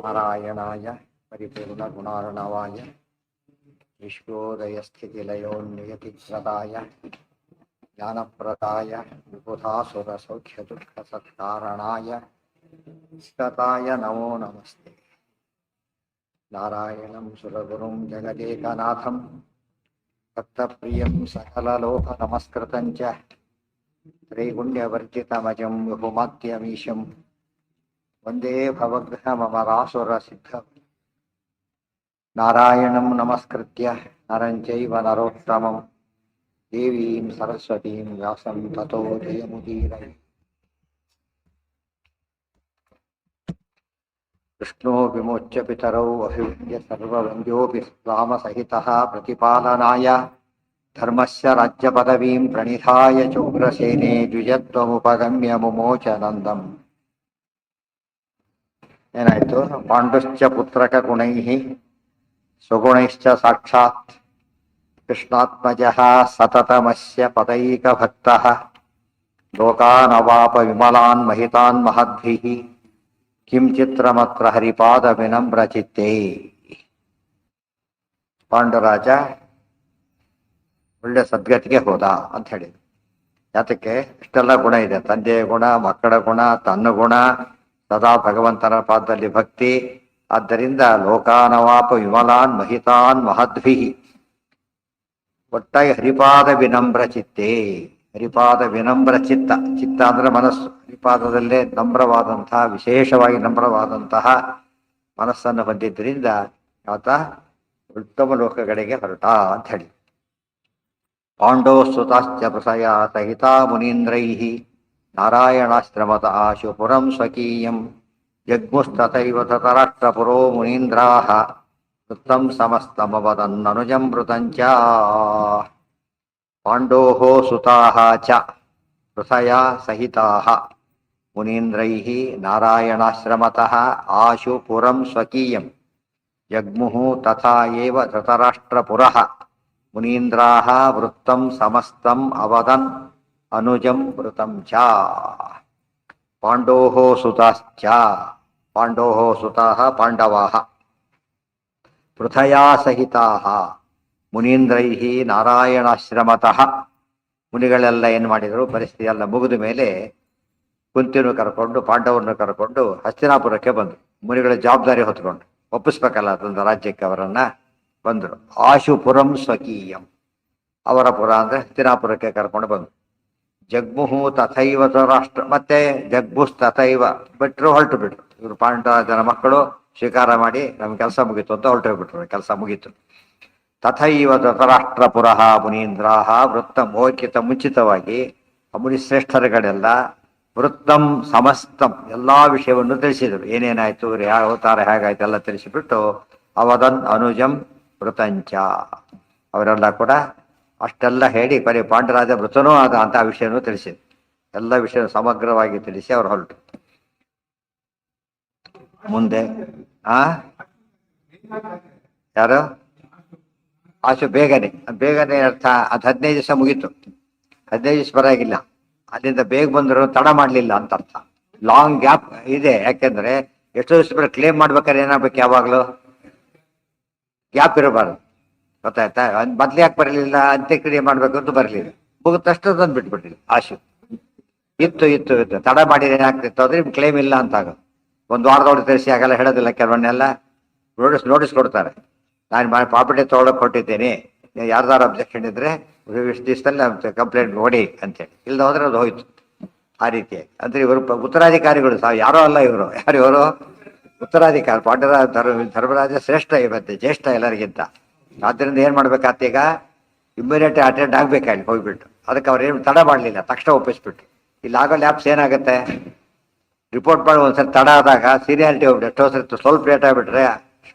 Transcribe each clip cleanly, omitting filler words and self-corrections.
ನಾರಾಯಣಾಯ ಪರಿಪೂರ್ಣಗುಣಾರ್ಣವಾಯ ವಿಶ್ವೋದಯಸ್ಥಿತಿಲಯೋನ್ನಿಯತಿಪ್ರದಾಯ ಜ್ಞಾನಪ್ರದಾಯ ವಿಬುಧಾಸುರಸೌಖ್ಯದುಃಖಸತ್ಕಾರಣಾಯ ಇಷ್ಟತಾಯ ನಮೋ ನಮಸ್ತೆ. ನಾರಾಯಣಂ ಸುರಗುರುಂ ಜಗದೇಕನಾಥಂ ಭಕ್ತಪ್ರಿಯಂ ಸಕಲಲೋಕನಮಸ್ಕೃತಂ ಚ ತ್ರೈಗುಣ್ಯವರ್ಜಿತಮಜಂ ವಿಭುಮಾದ್ಯಮೀಶಂ ವಂದೇ ಭವಗ್ರಹಮರಾಸುರಸಿದ್ಧಂ. ನಾರಾಯಣಂ ನಮಸ್ಕೃತ್ಯ ನರಂ ಚೈವ ನರೋತ್ತಮಂ ದೇವೀಂ ಸರಸ್ವತೀಂ ವ್ಯಾಸಂ ತತೋ ಜಯಮುದೀರಯೇ. ಕೃಷ್ಣೋ ವಿಮೋಚ್ಯ ಪಿತರೌ ಅಭಿವೃದ್ಧ್ಯ ಸರ್ವವಂದ್ಯೋಪಿ ರಾಮಸಹಿತಃ ಪ್ರತಿಪಾಲನಾಯ ಧರ್ಮಸ್ಯ ರಾಜ್ಯಪದವೀಂ ಪ್ರಣಿಧಾಯ ಚೋಗ್ರಸೇನೆ ದ್ವಿಜತ್ವಮುಪಗಮ್ಯ ಮುಮೋಚ ನಂದಂ. ಏನಾಯ್ತು? ಪಾಂಡುಶ್ಚ ಪುತ್ರಕ ಗುಣೈಃ ಸುಗುಣೈಶ್ಚ ಸಾಕ್ಷಾತ್ ಕೃಷ್ಣಾತ್ಮಜಃ ಸತತಮಸ್ಯ ಪದೈಕ ಭಕ್ತಃ ಲೋಕಾನವಾಪ ವಿಮಲಾನ್ ಮಹಿತಾನ್ ಮಹದ್ಭಿಃ ಕಿಂ ಚಿತ್ರಮತ್ರ ಹರಿಪಾದ ವಿನಮ್ರ ಚಿತ್ತೇ. ಪಾಂಡುರಾಜ ಒಳ್ಳೆ ಸದ್ಗತಿಗೆ ಹೋದ ಅಂತ ಹೇಳಿದ್ರು. ಯಾತಕ್ಕೆ? ಇಷ್ಟೆಲ್ಲ ಗುಣ ಇದೆ, ತಂದೆಯ ಗುಣ, ಮಕ್ಕಳ ಗುಣ, ತನ್ನ ಗುಣ, ಸದಾ ಭಗವಂತನ ಪಾದದಲ್ಲಿ ಭಕ್ತಿ. ಆದ್ದರಿಂದ ಲೋಕಾನವಾಪ ವಿಮಲಾನ್ ಮಹಿತಾನ್ ಮಹದ್ಭಿ, ಒಟ್ಟಾಗಿ ಹರಿಪಾದ ವಿನಮ್ರ ಚಿತ್ತೇ. ಹರಿಪಾದ ವಿನಮ್ರ ಚಿತ್ತ, ಚಿತ್ತ ಅಂದ್ರೆ ಮನಸ್ಸು. ಹರಿಪಾದದಲ್ಲೇ ನಮ್ರವಾದಂತಹ, ವಿಶೇಷವಾಗಿ ನಮ್ರವಾದಂತಹ ಮನಸ್ಸನ್ನು ಹೊಂದಿದ್ದರಿಂದ ಆತ ಉತ್ತಮ ಲೋಕಗಳಿಗೆ ಹೊರಟ ಅಂತ ಹೇಳಿ. ಪಾಂಡೋ ಸುತಾಶ್ಚ ಪ್ರಸಯ ಸಹಿತ ಮುನೀಂದ್ರೈಃ ನಾರಾಯಣಾಶ್ರಮದ ಆಶು ಪುರಂ ಸ್ವಕೀಯಂ ಜಗ್ಮುಸ್ತಥೈವ ತತರಾಷ್ಟ್ರಪುರೋ ಮುನೀಂದ್ರಾಃ ವೃತ್ತಂ ಸಮಸ್ತಮವದನ್ನನುಜಮೃತಂಚ. ಪಾಂಡೋಃ ಸುತಾಃ ಚ ಪೃಥಯ ಸಹಿತಾಃ ಮುನೀಂದ್ರೈಃ ನಾರಾಯಣಾಶ್ರಮತಃ ಆಶು ಪುರಂ ಸ್ವಕೀಯಂ ಜಗ್ಮುಃ ತಥಾ ಏವ ಧೃತರಾಷ್ಟ್ರಪುರಃ ಮುನೀಂದ್ರಾಃ ವೃತ್ತಂ ಸಮಸ್ತಂ ಅವದನ್ ಅನುಜಂ ವೃತಂ ಚ. ಪಾಂಡೋಃ ಸುತಾಶ್ಚ, ಪಾಂಡೋಃ ಸುತಾಃ ಪಾಂಡವಾಃ ಪೃಥಯಾ ಸಹಿತಾಃ ಮುನೀಂದ್ರೈಃ ನಾರಾಯಣಾಶ್ರಮತಃ. ಮುನಿಗಳೆಲ್ಲ ಏನು ಮಾಡಿದರು? ಪರಿಸ್ಥಿತಿ ಎಲ್ಲ ಮುಗಿದ ಮೇಲೆ ಕುಂತಿಯನ್ನು ಕರ್ಕೊಂಡು, ಪಾಂಡವರನ್ನು ಕರ್ಕೊಂಡು ಹಸ್ತಿನಾಪುರಕ್ಕೆ ಬಂದರು. ಮುನಿಗಳ ಜವಾಬ್ದಾರಿ ಹೊತ್ಕೊಂಡು ಒಪ್ಪಿಸ್ಬೇಕಲ್ಲ ಅದೊಂದು ರಾಜ್ಯಕ್ಕೆ ಅವರನ್ನ ಬಂದರು. ಆಶುಪುರಂ ಸ್ವಕೀಯಂ, ಅವರ ಪುರ ಅಂದರೆ ಹಸ್ತಿನಾಪುರಕ್ಕೆ ಕರ್ಕೊಂಡು ಬಂದರು. ಜಗ್ಮುಹು ತಥೈವ ರಾಷ್ಟ್ರ, ಮತ್ತೆ ಜಗ್ಬುಸ್ ತಥೈವ ಬಿಟ್ಟರು, ಹೊರಟು ಬಿಟ್ರು. ಇವರು ಪಾಂಡವರ ಮಕ್ಕಳು ಸ್ವೀಕಾರ ಮಾಡಿ ನಮ್ಮ ಕೆಲಸ ಮುಗೀತು ಅಂತ ಹೊರಟು ಬಿಟ್ರು. ಕೆಲಸ ಮುಗೀತು. ತಥೈವ ಧೃತರಾಷ್ಟ್ರಪುರ ಮುನೀಂದ್ರಾಹ ವೃತ್ತಂ, ಹೋಗಿತ ಮುಂಚಿತವಾಗಿ ಮುನಿಶ್ರೇಷ್ಠರುಗಳೆಲ್ಲ ವೃತ್ತಂ ಸಮಸ್ತಂ ಎಲ್ಲ ವಿಷಯವನ್ನು ತಿಳಿಸಿದರು. ಏನೇನಾಯ್ತು, ಯಾವ ಅವತಾರ ಹೇಗಾಯ್ತು ಎಲ್ಲ ತಿಳಿಸಿಬಿಟ್ಟು ಅವದನ್ ಅನುಜಂ ವೃತಂಚ, ಅವರೆಲ್ಲ ಕೂಡ ಅಷ್ಟೆಲ್ಲ ಹೇಳಿ ಬರೀ ಪಾಂಡರಾಜ ವೃತನೂ ಆದ ಅಂತ ವಿಷಯನೂ ತಿಳಿಸಿದ್ರು. ಎಲ್ಲ ವಿಷಯ ಸಮಗ್ರವಾಗಿ ತಿಳಿಸಿ ಅವರು ಹೊರಟು. ಮುಂದೆ ಯಾರು? ಆಶು ಬೇಗನೆ, ಬೇಗನೆ ಅರ್ಥ ಅದು 15 ದಿವಸ ಮುಗೀತು. 15 ದಿವಸ ಬರಾಗಿಲ್ಲ, ಅಲ್ಲಿಂದ ಬೇಗ ಬಂದರು, ತಡ ಮಾಡಲಿಲ್ಲ ಅಂತ ಅರ್ಥ. ಲಾಂಗ್ ಗ್ಯಾಪ್ ಇದೆ. ಯಾಕೆಂದ್ರೆ ಎಷ್ಟೋ ದಿವಸ ಬರ ಕ್ಲೇಮ್ ಮಾಡ್ಬೇಕಾದ್ರೆ ಏನಾಗ್ಬೇಕು? ಯಾವಾಗಲೂ ಗ್ಯಾಪ್ ಇರಬಾರ್ದು. ಗೊತ್ತಾಯ್ತಾ? ಮೊದ್ಲು ಯಾಕೆ ಬರಲಿಲ್ಲ? ಅಂತ್ಯಕ್ರಿಯೆ ಮಾಡ್ಬೇಕು ಅಂತ ಬರಲಿಲ್ಲ, ಮುಗಿದ ತಕ್ಷಣ ತಂದು ಬಿಟ್ಬಿಟ್ಟಿಲ್ಲ. ಆಶು ಇತ್ತು ಇತ್ತು ಇತ್ತು ತಡ ಮಾಡಿದ್ರೆ ಏನಾಗ್ತಿತ್ತು ಅಂದ್ರೆ ಕ್ಲೇಮ್ ಇಲ್ಲ ಅಂತ ಆಗೋದು. ಒಂದು ವಾರದೊಳಗೆ ತಿಳಿಸಿ ಆಗಲ್ಲ, ಹೇಳೋದಿಲ್ಲ. ಕೆಲವನ್ನೆಲ್ಲ ನೋಟಿಸ್ ಕೊಡ್ತಾರೆ. ನಾನು ಪ್ರಾಪರ್ಟಿ ತೊಗೊಳಕ್ ಕೊಟ್ಟಿದ್ದೀನಿ, ಯಾರ್ದಾರು ಅಬ್ಜೆಕ್ಷನ್ ಇದ್ರೆ ಇಷ್ಟು ದಿವಸದಲ್ಲಿ ಕಂಪ್ಲೇಂಟ್ ಕೊಡಿ ಅಂತೇಳಿ. ಇಲ್ಲದ ಹೋದ್ರೆ ಅದು ಹೋಯ್ತು. ಆ ರೀತಿ ಅಂದ್ರೆ ಇವರು ಉತ್ತರಾಧಿಕಾರಿಗಳು ಯಾರೋ ಅಲ್ಲ, ಇವರು ಯಾರು? ಇವರು ಉತ್ತರಾಧಿಕಾರಿ. ಪಾಂಡವರಾಜ ಧರ್ಮರಾಜ ಶ್ರೇಷ್ಠ, ಇವತ್ತೆ ಜ್ಯೇಷ್ಠ ಎಲ್ಲರಿಗಿಂತ. ಆದ್ದರಿಂದ ಏನ್ ಮಾಡ್ಬೇಕಾತ? ಈಗ ಇಮ್ಮಿಡಿಯೇಟ್ ಅಟೆಂಡ್ ಆಗ್ಬೇಕಾಗಿ ಹೋಗ್ಬಿಟ್ಟು. ಅದಕ್ಕೆ ಅವ್ರು ಏನು ತಡ ಮಾಡಲಿಲ್ಲ, ತಕ್ಷಣ ಒಪ್ಪಿಸ್ಬಿಟ್ಟು. ಇಲ್ಲಿ ಆಗೋ ಲ್ಯಾಬ್ಸ್ ಏನಾಗುತ್ತೆ? ರಿಪೋರ್ಟ್ ಮಾಡಿ ಒಂದ್ಸರಿ ತಡ ಆದಾಗ ಸೀನಿಯಾರಿಟಿ ಹೋಗ್ಬಿಟ್ಟು, ಎಷ್ಟೋ ಸರಿ ಸ್ವಲ್ಪ ಲೇಟ್ ಆಗಿಬಿಟ್ರೆ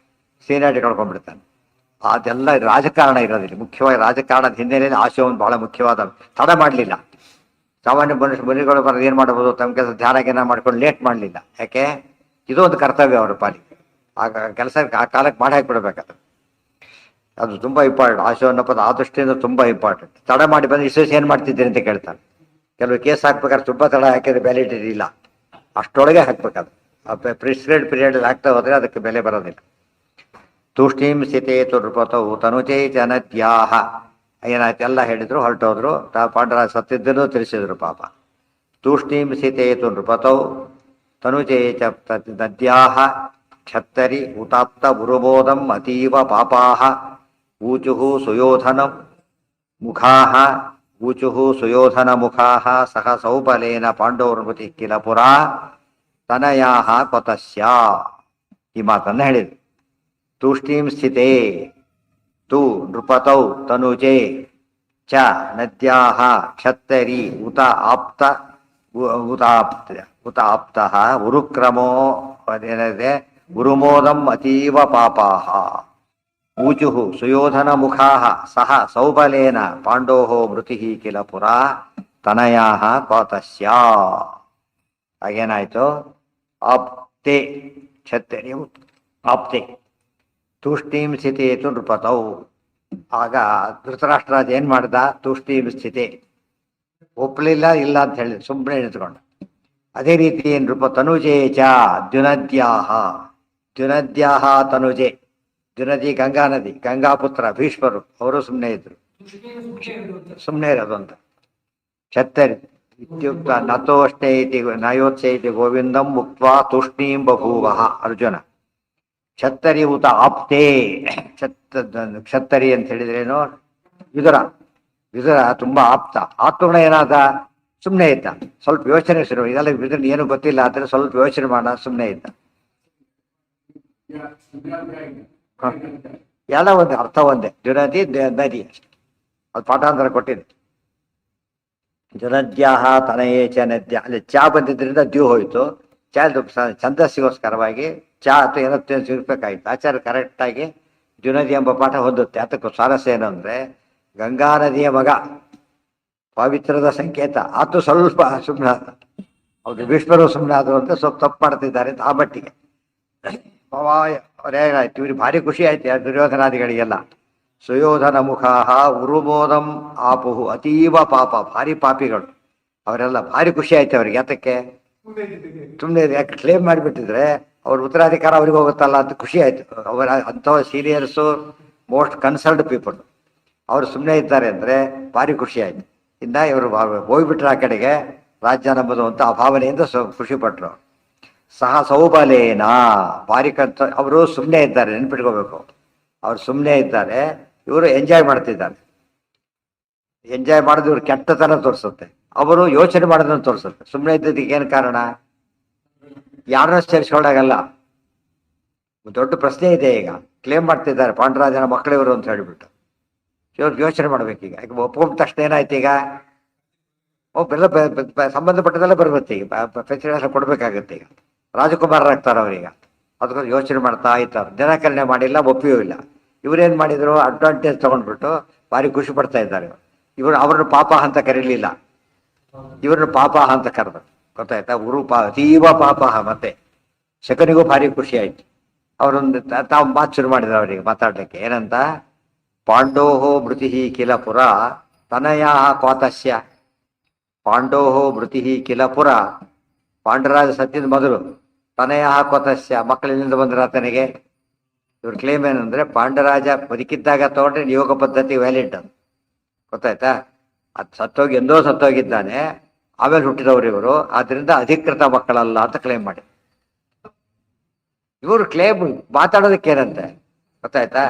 ಸೀನಿಯಾರಿಟಿ ಕಳ್ಕೊಂಡ್ಬಿಡ್ತಾನೆ. ಅದೆಲ್ಲ ರಾಜಕಾರಣ ಇರೋದಿಲ್ಲ. ಮುಖ್ಯವಾಗಿ ರಾಜಕಾರಣದ ಹಿನ್ನೆಲೆಯಲ್ಲಿ ಆಶಯ ಒಂದು ಬಹಳ ಮುಖ್ಯವಾದ. ತಡ ಮಾಡಲಿಲ್ಲ. ಸಾಮಾನ್ಯ ಮುನಿಗಳು ಬರೋದು ಏನು ಮಾಡ್ಬೋದು? ತಮ್ಮ ಕೆಲಸ ಧ್ಯಾನ ಜ್ಞಾನ ಮಾಡ್ಕೊಂಡು ಲೇಟ್ ಮಾಡಲಿಲ್ಲ. ಯಾಕೆ? ಇದು ಒಂದು ಕರ್ತವ್ಯ ಅವರ ಪಾಲಿಗೆ. ಆಗ ಕೆಲಸ ಆ ಕಾಲಕ್ಕೆ ಮಾಡಿ ಹಾಕಿಬಿಡ್ಬೇಕಾದ್ರೆ ಅದು ತುಂಬ ಇಂಪಾರ್ಟೆಂಟ್. ಆಶಯ ಅನ್ನೋ ಪದ ಆ ದೃಷ್ಟಿಯಿಂದ ತುಂಬ ಇಂಪಾರ್ಟೆಂಟ್. ತಡ ಮಾಡಿ ಬಂದು ಇಷ್ಟು ಏನು ಮಾಡ್ತಿದ್ದೀರಿ ಅಂತ ಕೇಳ್ತಾರೆ. ಕೆಲವು ಕೇಸ್ ಹಾಕ್ಬೇಕಾದ್ರೆ ತುಂಬ ತಡ ಹಾಕಿದ್ರೆ ವ್ಯಾಲಿಡಿಟಿ ಇಲ್ಲ, ಅಷ್ಟೊಳಗೆ ಹಾಕ್ಬೇಕಾದ್ರೆ ಪ್ರಿಸ್ಕ್ರೈಡ್ ಪೀರಿಯಡ್ ಆಗ್ತಾ ಹೋದ್ರೆ ಅದಕ್ಕೆ ಬೆಲೆ ಬರೋದಿಲ್ಲ. ತೂಷ್ಣೀಂ ಸ್ಥಿತೇತು ನೃಪತೌ ತನುಚೈತ ನದ್ಯಾಹ. ಏನಾಯ್ತು ಎಲ್ಲ ಹೇಳಿದ್ರು, ಹೊರಟೋದ್ರು. ಪಾಂಡರಾಜ ಸತ್ತಿದ್ದನ್ನು ತಿಳಿಸಿದ್ರು ಪಾಪ. ತೂಷ್ಣೀಂ ಸ್ಥಿತೇತು ನೃಪತೌ ತನುಚೈತ ನದ್ಯಾಹ ಕ್ಷತ್ತರಿ ಉತಾಪ್ತ ಗುರುಬೋಧಂ ಅತೀವ ಪಾಪಾಹ ಊಚುಃ ಸುಯೋಧನಂ ಮುಖಾಃ ಊಚುಃ ಸುಯೋಧನ ಮುಖಾಃ ಸಹ ಸೌಬಲೇನ ಪಾಂಡವರ್ಮತಿ ಕಿಲ ಪುರಾ ತನಯಾಹ ಕೊತಸ್ಯ. ಈ ಮಾತನ್ನು ಹೇಳಿದ್ರು. ತೂಷ್ಣೀಂ ಸ್ಥಿತೇ ತು ನೃಪತೌ ತನುಜೆ ಚ ನದ್ಯಾಹ ಕ್ಷತ್ತರಿ ಉತ ಆಪ್ತ ಉತ ಆಪ್ತಃ ಉರುಕ್ರಮೋ ಅದೇನಿದೆ ಉರುಮೋದಂ ಅತೀವ ಪಾಪಾಹ ಊಚುಃ ಸುಯೋಧನ ಮುಖಾಃ ಸಹ ಸೌಬಲೇನ ಪಾಂಡೋಃ ಮೃತಿಃ ಕಿಲ ಪುರಾ ತನಯಾಃ ಕೋತಸ್ಯ. ಹಾಗೇನಾಯ್ತು? ಆಪ್ತೆ ಕ್ಷತ್ತರಿ ಆಪ್ತೆ ತೂಷ್ಣೀಂ ಸ್ಥಿತೇತು ನೃಪತೌ. ಆಗ ಧೃತರಾಷ್ಟ್ರರಾಜ ಏನ್ ಮಾಡ್ದ? ತೂಷ್ಣೀಂ ಸ್ಥಿತೆ ಒಪ್ಪಲಿಲ್ಲ, ಇಲ್ಲ ಅಂತ ಹೇಳಿ ಸುಮ್ಮನೆ ನಿಂತ್ಕೊಂಡು. ಅದೇ ರೀತಿ ನೃಪ ತನುಜೆ ಚ ದ್ಯುನದ್ಯಾಹ ದ್ಯುನದ್ಯಾಹ ತನುಜೆ. ದ್ಯುನದಿ ಗಂಗಾ ನದಿ, ಗಂಗಾಪುತ್ರ ಭೀಷ್ಮರು ಅವರು ಸುಮ್ಮನೆ ಇದ್ರು. ಸುಮ್ಮನೆ ಇರೋದಂತ. ಕ್ಷತ್ತರಿ ಇತ್ಯುಕ್ತ ನತೋಷ್ಟೇ ಇತಿ ನಯೋತ್ಸೆ ಇತಿ ಗೋವಿಂದಂ ಮುಕ್ತ್ವಾ ತೂಷ್ಣೀಂ ಬಭೂವಃ ಅರ್ಜುನ. ಕ್ಷತ್ತರಿ ಉತ ಆಪ್ತೇ. ಕ್ಷತ್ತರಿ ಅಂತ ಹೇಳಿದ್ರೇನು? ವಿದುರ. ವಿದುರ ತುಂಬಾ ಆಪ್ತ. ಆಪ್ತಗುಣ ಏನಾದ? ಸುಮ್ಮನೆ ಇದ್ದ. ಸ್ವಲ್ಪ ಯೋಚನೆ ಶುರು. ಇದೆಲ್ಲ ವಿದುರ ಏನು ಗೊತ್ತಿಲ್ಲ ಆದ್ರೆ ಸ್ವಲ್ಪ ಯೋಚನೆ ಮಾಡ ಸುಮ್ಮನೆ ಇದ್ದ. ಎಲ್ಲ ಒಂದೇ, ಅರ್ಥ ಒಂದೇ. ದ್ಯುನದಿ ನದಿ ಅಷ್ಟೆ. ಅದು ಪಾಠಾಂತರ ಕೊಟ್ಟಿದೆ. ದ್ಯುನದ್ಯಾಹ ತನಯೇ ಚ ನದ್ಯ. ಅಲ್ಲಿ ಚಾ ಬಂದಿದ್ರಿಂದ ದ್ಯೂ ಹೋಯ್ತು. ಚಾ ಛಂದಸ್ಸಿಗೋಸ್ಕರವಾಗಿ ಚಾ ಅಥವಾ ಏನೋ ಸಿಗ್ಬೇಕಾಗಿತ್ತು. ಆಚಾರ್ಯ ಕರೆಕ್ಟಾಗಿ ದ್ಯುನದಿ ಎಂಬ ಪಾಠ ಹೊಂದುತ್ತೆ. ಅದಕ್ಕೂ ಸ್ವಾರಸ್ಯ ಏನು ಅಂದ್ರೆ, ಗಂಗಾ ನದಿಯ ಮಗ, ಪವಿತ್ರದ ಸಂಕೇತ. ಆತು ಸ್ವಲ್ಪ ಸುಮ್ಮನೆ ಆದ. ಅವ್ರು ಭೀಷ್ಮರು ಸುಮ್ಮನೆ ಆದ್ರು ಅಂತ ಸ್ವಲ್ಪ ತಪ್ಪು ಮಾಡ್ತಿದ್ದಾರೆ ಅಂತ ಆ ಮಟ್ಟಿಗೆ. ಅವ್ರೇನಾಯ್ತು, ಇವ್ರಿಗೆ ಭಾರಿ ಖುಷಿ ಆಯ್ತು ದುರ್ಯೋಧನಾದಿಗಳಿಗೆಲ್ಲ. ಸುಯೋಧನ ಮುಖಾಹ ಉರುಬೋಧಂ ಆಪುಹು ಅತೀವ ಪಾಪ. ಭಾರಿ ಪಾಪಿಗಳು ಅವರೆಲ್ಲ. ಭಾರಿ ಖುಷಿ ಆಯ್ತು ಅವ್ರಿಗೆ. ಯಾತಕ್ಕೆ? ಸುಮ್ಮನೆ ಯಾಕೆ ಕ್ಲೇಮ್ ಮಾಡಿಬಿಟ್ಟಿದ್ರೆ ಅವ್ರ ಉತ್ತರಾಧಿಕಾರ ಅವ್ರಿಗೆ ಹೋಗುತ್ತಲ್ಲ ಅಂತ ಖುಷಿ ಆಯ್ತು. ಅವರ ಅಂಥ ಸೀನಿಯರ್ಸು, ಮೋಸ್ಟ್ ಕನ್ಸರ್ನ್ಡ್ ಪೀಪಲ್ ಅವರು ಸುಮ್ಮನೆ ಇದ್ದಾರೆ ಅಂದ್ರೆ ಭಾರಿ ಖುಷಿ ಆಯ್ತು. ಇನ್ನ ಇವರು ಹೋಗ್ಬಿಟ್ರೆ ಆ ಕಡೆಗೆ ರಾಜ್ಯ ನಂಬುದು ಅಂತ ಆ ಭಾವನೆಯಿಂದ ಖುಷಿ ಪಟ್ರು. ಸಹ ಸೌಬಲೇನ ಭಾರಿ ಅವರು ಸುಮ್ಮನೆ ಇದ್ದಾರೆ, ನೆನ್ಪಿಟ್ಕೋಬೇಕು. ಅವ್ರು ಸುಮ್ಮನೆ ಇದ್ದಾರೆ, ಇವರು ಎಂಜಾಯ್ ಮಾಡ್ತಿದ್ದಾರೆ. ಎಂಜಾಯ್ ಮಾಡಿದ್ರೆ ಇವ್ರು ಕೆಟ್ಟತನ ತೋರಿಸುತ್ತೆ, ಅವರು ಯೋಚನೆ ಮಾಡೋದನ್ನು ತೋರಿಸುತ್ತೆ. ಸುಮ್ಮನೆ ಇದ್ದದಕ್ಕೆ ಏನು ಕಾರಣ? ಯಾರನ್ನ ಸೇರಿಸ್ಕೊಂಡಾಗಲ್ಲ. ದೊಡ್ಡ ಪ್ರಶ್ನೆ ಇದೆ ಈಗ. ಕ್ಲೇಮ್ ಮಾಡ್ತಿದ್ದಾರೆ ಪಾಂಡರಾಜನ ಮಕ್ಕಳಿವರು ಅಂತ ಹೇಳಿಬಿಟ್ಟು. ಇವ್ರು ಯೋಚನೆ ಮಾಡ್ಬೇಕೀಗ. ಒಪ್ಕೊಂಡ ತಕ್ಷಣ ಏನಾಯ್ತು ಈಗ? ಸಂಬಂಧಪಟ್ಟದೆಲ್ಲ ಬರುತ್ತೆ ಈಗ. ಫೆಸಿಲಿಟಿ ಕೊಡ್ಬೇಕಾಗತ್ತೆ ಈಗ. ರಾಜಕುಮಾರರಾಗ್ತಾರೆ ಅವ್ರೀಗ. ಅದಕ್ಕೋಸ್ಕರ ಯೋಚನೆ ಮಾಡ್ತಾ ಇದ್ದಾರೆ. ದಿನಕರಣೆ ಮಾಡಿಲ್ಲ, ಒಪ್ಪಿಯೂ ಇಲ್ಲ. ಇವರೇನ್ ಮಾಡಿದ್ರು? ಅಡ್ವಾಂಟೇಜ್ ತಗೊಂಡ್ಬಿಟ್ಟು ಭಾರಿ ಖುಷಿ ಪಡ್ತಾ ಇದ್ದಾರೆ. ಇವರು ಅವ್ರನ್ನ ಪಾಪ ಅಂತ ಕರೀಲಿಲ್ಲ, ಇವ್ರನ್ನ ಪಾಪ ಅಂತ ಕರೆದ್ರು. ಗೊತ್ತಾಯ್ತಾ? ಅತೀವ ಪಾಪ. ಮತ್ತೆ ಶಕನಿಗೂ ಭಾರಿ ಖುಷಿ ಆಯ್ತು. ಅವರೊಂದು ತಾವು ಮಾತು ಶುರು ಮಾಡಿದ್ರು ಅವರಿಗೆ ಮಾತಾಡ್ಲಿಕ್ಕೆ. ಏನಂತ? ಪಾಂಡೋಹೋ ಮೃತಿ ಕಿಲ ಪುರ ತನಯಾ ಕ್ವಾತಸ್ಯ. ಪಾಂಡೋಹೋ ಮೃತಿ ಕಿಲ ಪುರ. ಪಾಂಡರಾಜ ಸತ್ಯದ ಮೊದಲು ತನಯಾ ಕ್ವಾತಸ್ಯ, ಮಕ್ಕಳಿಂದ ಬಂದ್ರ ಆತನಿಗೆ. ಇವ್ರ ಕ್ಲೇಮ್ ಏನಂದ್ರೆ, ಪಾಂಡರಾಜ ಬದುಕಿದ್ದಾಗ ತಗೊಂಡ್ರೆ ನಿಯೋಗ ಪದ್ಧತಿ ವ್ಯಾಲಿಡ್ ಅದು. ಗೊತ್ತಾಯ್ತಾ? ಅದು ಸತ್ತೋಗಿ ಎಂದೋ ಸತ್ತೋಗಿದ್ದಾನೆ, ಆಮೇಲೆ ಹುಟ್ಟಿದವರು ಇವರು. ಆದ್ರಿಂದ ಅಧಿಕೃತ ಮಕ್ಕಳಲ್ಲ ಅಂತ ಕ್ಲೇಮ್ ಮಾಡಿ. ಇವರು ಕ್ಲೇಮ್ ಮಾತಾಡೋದಕ್ಕೆ ಏನಂತೆ ಗೊತ್ತಾಯ್ತಾ?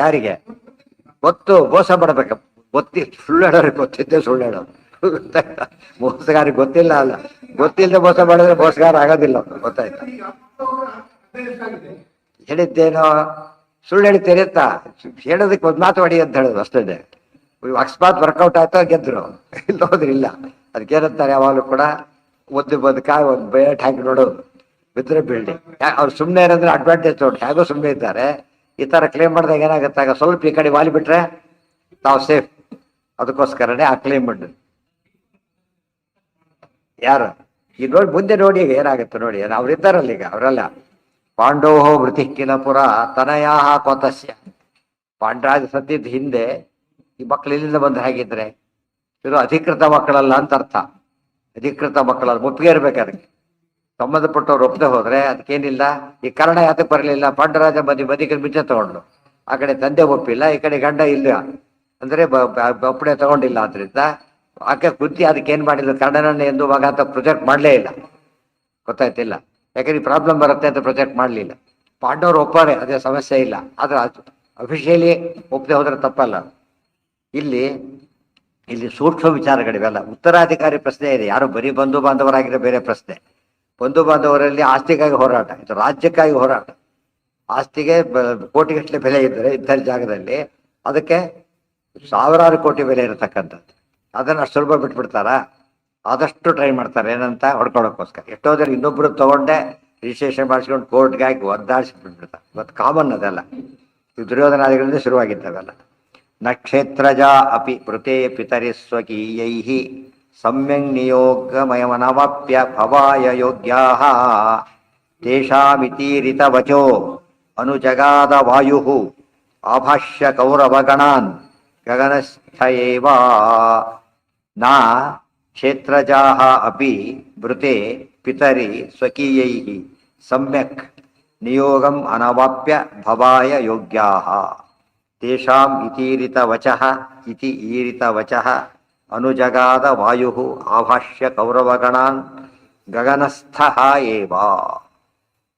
ಯಾರಿಗೆ ಗೊತ್ತು? ಮೋಸ ಮಾಡ್ಬೇಕ. ಸುಳ್ಳು ಹೇಳೋರಿಗೆ ಗೊತ್ತಿದ್ದೆ ಸುಳ್ಳು ಹೇಳೋದು. ಗೊತ್ತಾಯ್ತಾ? ಮೋಸಗಾರಿಗೆ ಗೊತ್ತಿಲ್ಲ ಅಲ್ಲ, ಗೊತ್ತಿಲ್ಲದೆ ಮೋಸ ಮಾಡಿದ್ರೆ ಮೋಸಗಾರ ಆಗೋದಿಲ್ಲ. ಗೊತ್ತಾಯ್ತಾ? ಹೇಳಿದ್ದೇನೋ ಸುಳ್ಳು ಹೇಳ್ತೀರಿ ಅಂತ ಹೇಳೋದಕ್ಕೆ ಒಂದು ಮಾತು ಹೊಡಿ ಅಂತ ಹೇಳೋದು ಅಷ್ಟೇ. ಅಕಸ್ಮಾತ್ ವರ್ಕೌಟ್ ಆಯ್ತಾ ಗೆದ್ರು, ಇಲ್ಲ ಹೋದ್ರಿ ಇಲ್ಲ. ಅದಕ್ಕೇನಂತಾರೆ ಯಾವಾಗಲೂ ಕೂಡ, ಒಂದು ಬದುಕಾಯಿ ಒಂದು ಬೇಟ್ ಹಾಕಿ ನೋಡೋದು, ಬಿದ್ರೆ ಬೀಳ್ಳಿ. ಅವ್ರು ಸುಮ್ಮನೆ ಏನಂದ್ರೆ ಅಡ್ವಾಂಟೇಜ್ ತಗೊಂಡು ಹೇಗೋ ಸುಮ್ಮನೆ ಇದ್ದಾರೆ. ಈ ಥರ ಕ್ಲೇಮ್ ಮಾಡಿದಾಗ ಏನಾಗುತ್ತೆ? ಆಗ ಸ್ವಲ್ಪ ಈ ಕಡೆ ವಾಲಿ ಬಿಟ್ರೆ ತಾವು ಸೇಫ್. ಅದಕ್ಕೋಸ್ಕರನೇ ಆ ಕ್ಲೇಮ್ ಮಾಡಿ. ಯಾರು ಈಗ ನೋಡಿ, ಮುಂದೆ ನೋಡಿ ಈಗ ಏನಾಗುತ್ತೆ ನೋಡಿ. ಅವ್ರು ಇದ್ದಾರಲ್ಲ ಈಗ ಅವರೆಲ್ಲ. ಪಾಂಡೋಹೋ ಮೃತಿ ಕಿಲ ಪುರ ತನಯಾ ಕೋತಸ್ಯ. ಪಾಂಡರಾಜ ಸತ್ತಿದ್ದ ಹಿಂದೆ ಈ ಮಕ್ಕಳು ಇಲ್ಲಿಂದ ಬಂದು ಹೇಗಿದ್ರೆ ಇವರು ಅಧಿಕೃತ ಮಕ್ಕಳಲ್ಲ ಅಂತ ಅರ್ಥ. ಅಧಿಕೃತ ಮಕ್ಕಳಲ್ಲ, ಒಪ್ಪಿಗೆ ಇರ್ಬೇಕು ಅದಕ್ಕೆ. ಸಂಬಂಧಪಟ್ಟವ್ರು ಒಪ್ಪದೆ ಹೋದ್ರೆ ಅದಕ್ಕೇನಿಲ್ಲ. ಈ ಕಾರಣ ಯಾತಕ್ಕೆ ಬರಲಿಲ್ಲ, ಪಾಂಡರಾಜ ಬದಿಗೆ ಮಿಂಚ ತಗೊಂಡ್ರು. ಆ ಕಡೆ ತಂದೆ ಒಪ್ಪಿಲ್ಲ, ಈ ಕಡೆ ಗಂಡ ಇಲ್ಲ ಅಂದ್ರೆ ಒಪ್ಪಣೆ ತಗೊಂಡಿಲ್ಲ. ಆದ್ರಿಂದ ಆಕೆ ಕೃತಿ ಅದಕ್ಕೆ ಏನ್ ಮಾಡಿಲ್ಲ, ಕರ್ಣನನ್ನ ಎಂದು ಮಗ ಅಂತ ಪ್ರೊಜೆಕ್ಟ್ ಮಾಡಲೇ ಇಲ್ಲ. ಗೊತ್ತಾಯ್ತಿಲ್ಲ, ಯಾಕಂದ್ರೆ ಪ್ರಾಬ್ಲಮ್ ಬರುತ್ತೆ ಅಂತ ಪ್ರೊಜೆಕ್ಟ್ ಮಾಡಲಿಲ್ಲ. ಪಾಂಡವರು ಒಪ್ಪಾರೆ, ಅದೇ ಸಮಸ್ಯೆ ಇಲ್ಲ. ಆದ್ರೆ ಅಫಿಷಿಯಲಿ ಒಪ್ಪದೆ ಹೋದ್ರೆ ತಪ್ಪಲ್ಲ. ಇಲ್ಲಿ ಇಲ್ಲಿ ಸೂಕ್ಷ್ಮ ವಿಚಾರಗಳಿವೆಲ್ಲ. ಉತ್ತರಾಧಿಕಾರಿ ಪ್ರಶ್ನೆ ಇದೆ, ಯಾರು ಬರೀ ಬಂಧು ಬಾಂಧವರಾಗಿರೋ ಬೇರೆ ಪ್ರಶ್ನೆ. ಬಂಧು ಬಾಂಧವರಲ್ಲಿ ಆಸ್ತಿಗಾಗಿ ಹೋರಾಟ, ಇದು ರಾಜ್ಯಕ್ಕಾಗಿ ಹೋರಾಟ. ಆಸ್ತಿಗೆ ಕೋಟಿಗಟ್ಟಲೆ ಬೆಲೆ ಇದ್ದರೆ ಇದ್ದ ಜಾಗದಲ್ಲಿ ಅದಕ್ಕೆ ಸಾವಿರಾರು ಕೋಟಿ ಬೆಲೆ ಇರತಕ್ಕಂಥದ್ದು. ಅದನ್ನು ಅಷ್ಟು ಸುಲಭ ಬಿಟ್ಬಿಡ್ತಾರಾ? ಆದಷ್ಟು ಟ್ರೈ ಮಾಡ್ತಾರೆ, ಏನಂತ ಹೊಡ್ಕೊಳ್ಳೋಕ್ಕೋಸ್ಕರ. ಎಷ್ಟೋ ಜನ ಇನ್ನೊಬ್ರು ತಗೊಂಡೆ ರಿಜಿಸ್ಟ್ರೇಷನ್ ಮಾಡಿಸ್ಕೊಂಡು ಕೋರ್ಟ್ಗೆ ಹಾಕಿ ಒದ್ದಾಡಿಸಿ ಬಿಟ್ಬಿಡ್ತಾರೆ. ಇವತ್ತು ಕಾಮನ್ ಅದೆಲ್ಲ. ಈ ದುರ್ಯೋಧನಾದಿಗಳಿಂದ ಶುರುವಾಗಿದ್ದಾವೆಲ್ಲ. ನಕ್ಷೇತ್ರಜ ಅಪಿ ಮೃತೆ ಪಿತರಿ ಸ್ವಕೀಯೈ ಸಮ್ಯಕ್ ನಿಯೋಗಮಯಮನವಾಪ್ಯ ಭವಾಯ ಯೋಗ್ಯಾ ತೇಷಾಮಿತೀರಿತ ವಚೋ ಅನುಜಗಾದ ವಾಯು ಆಭಾಷ್ಯ ಕೌರವಗಣಾನ್ ಗಗನಸ್ಥ ಏವ ನ ಕ್ಷೇತ್ರಜಾಃ ಅಪಿ ಮೃತೆ ಪಿತರಿ ಸ್ವಕೀಯೈ ಸಮ್ಯಕ್ ನಿಯೋಗಂ ಅನವಾಪ್ಯ ಭವಾಯ ಯೋಗ್ಯಾಃ ತೇಷಾಂ ಇತೀರಿತ ವಚಃ ಇತಿ ಈರಿತ ವಚಃ ಅನುಜಗಾದ ವಾಯು ಆಭಾಷ್ಯ ಕೌರವಗಣಾನ್ ಗಗನಸ್ಥಃ ಏವ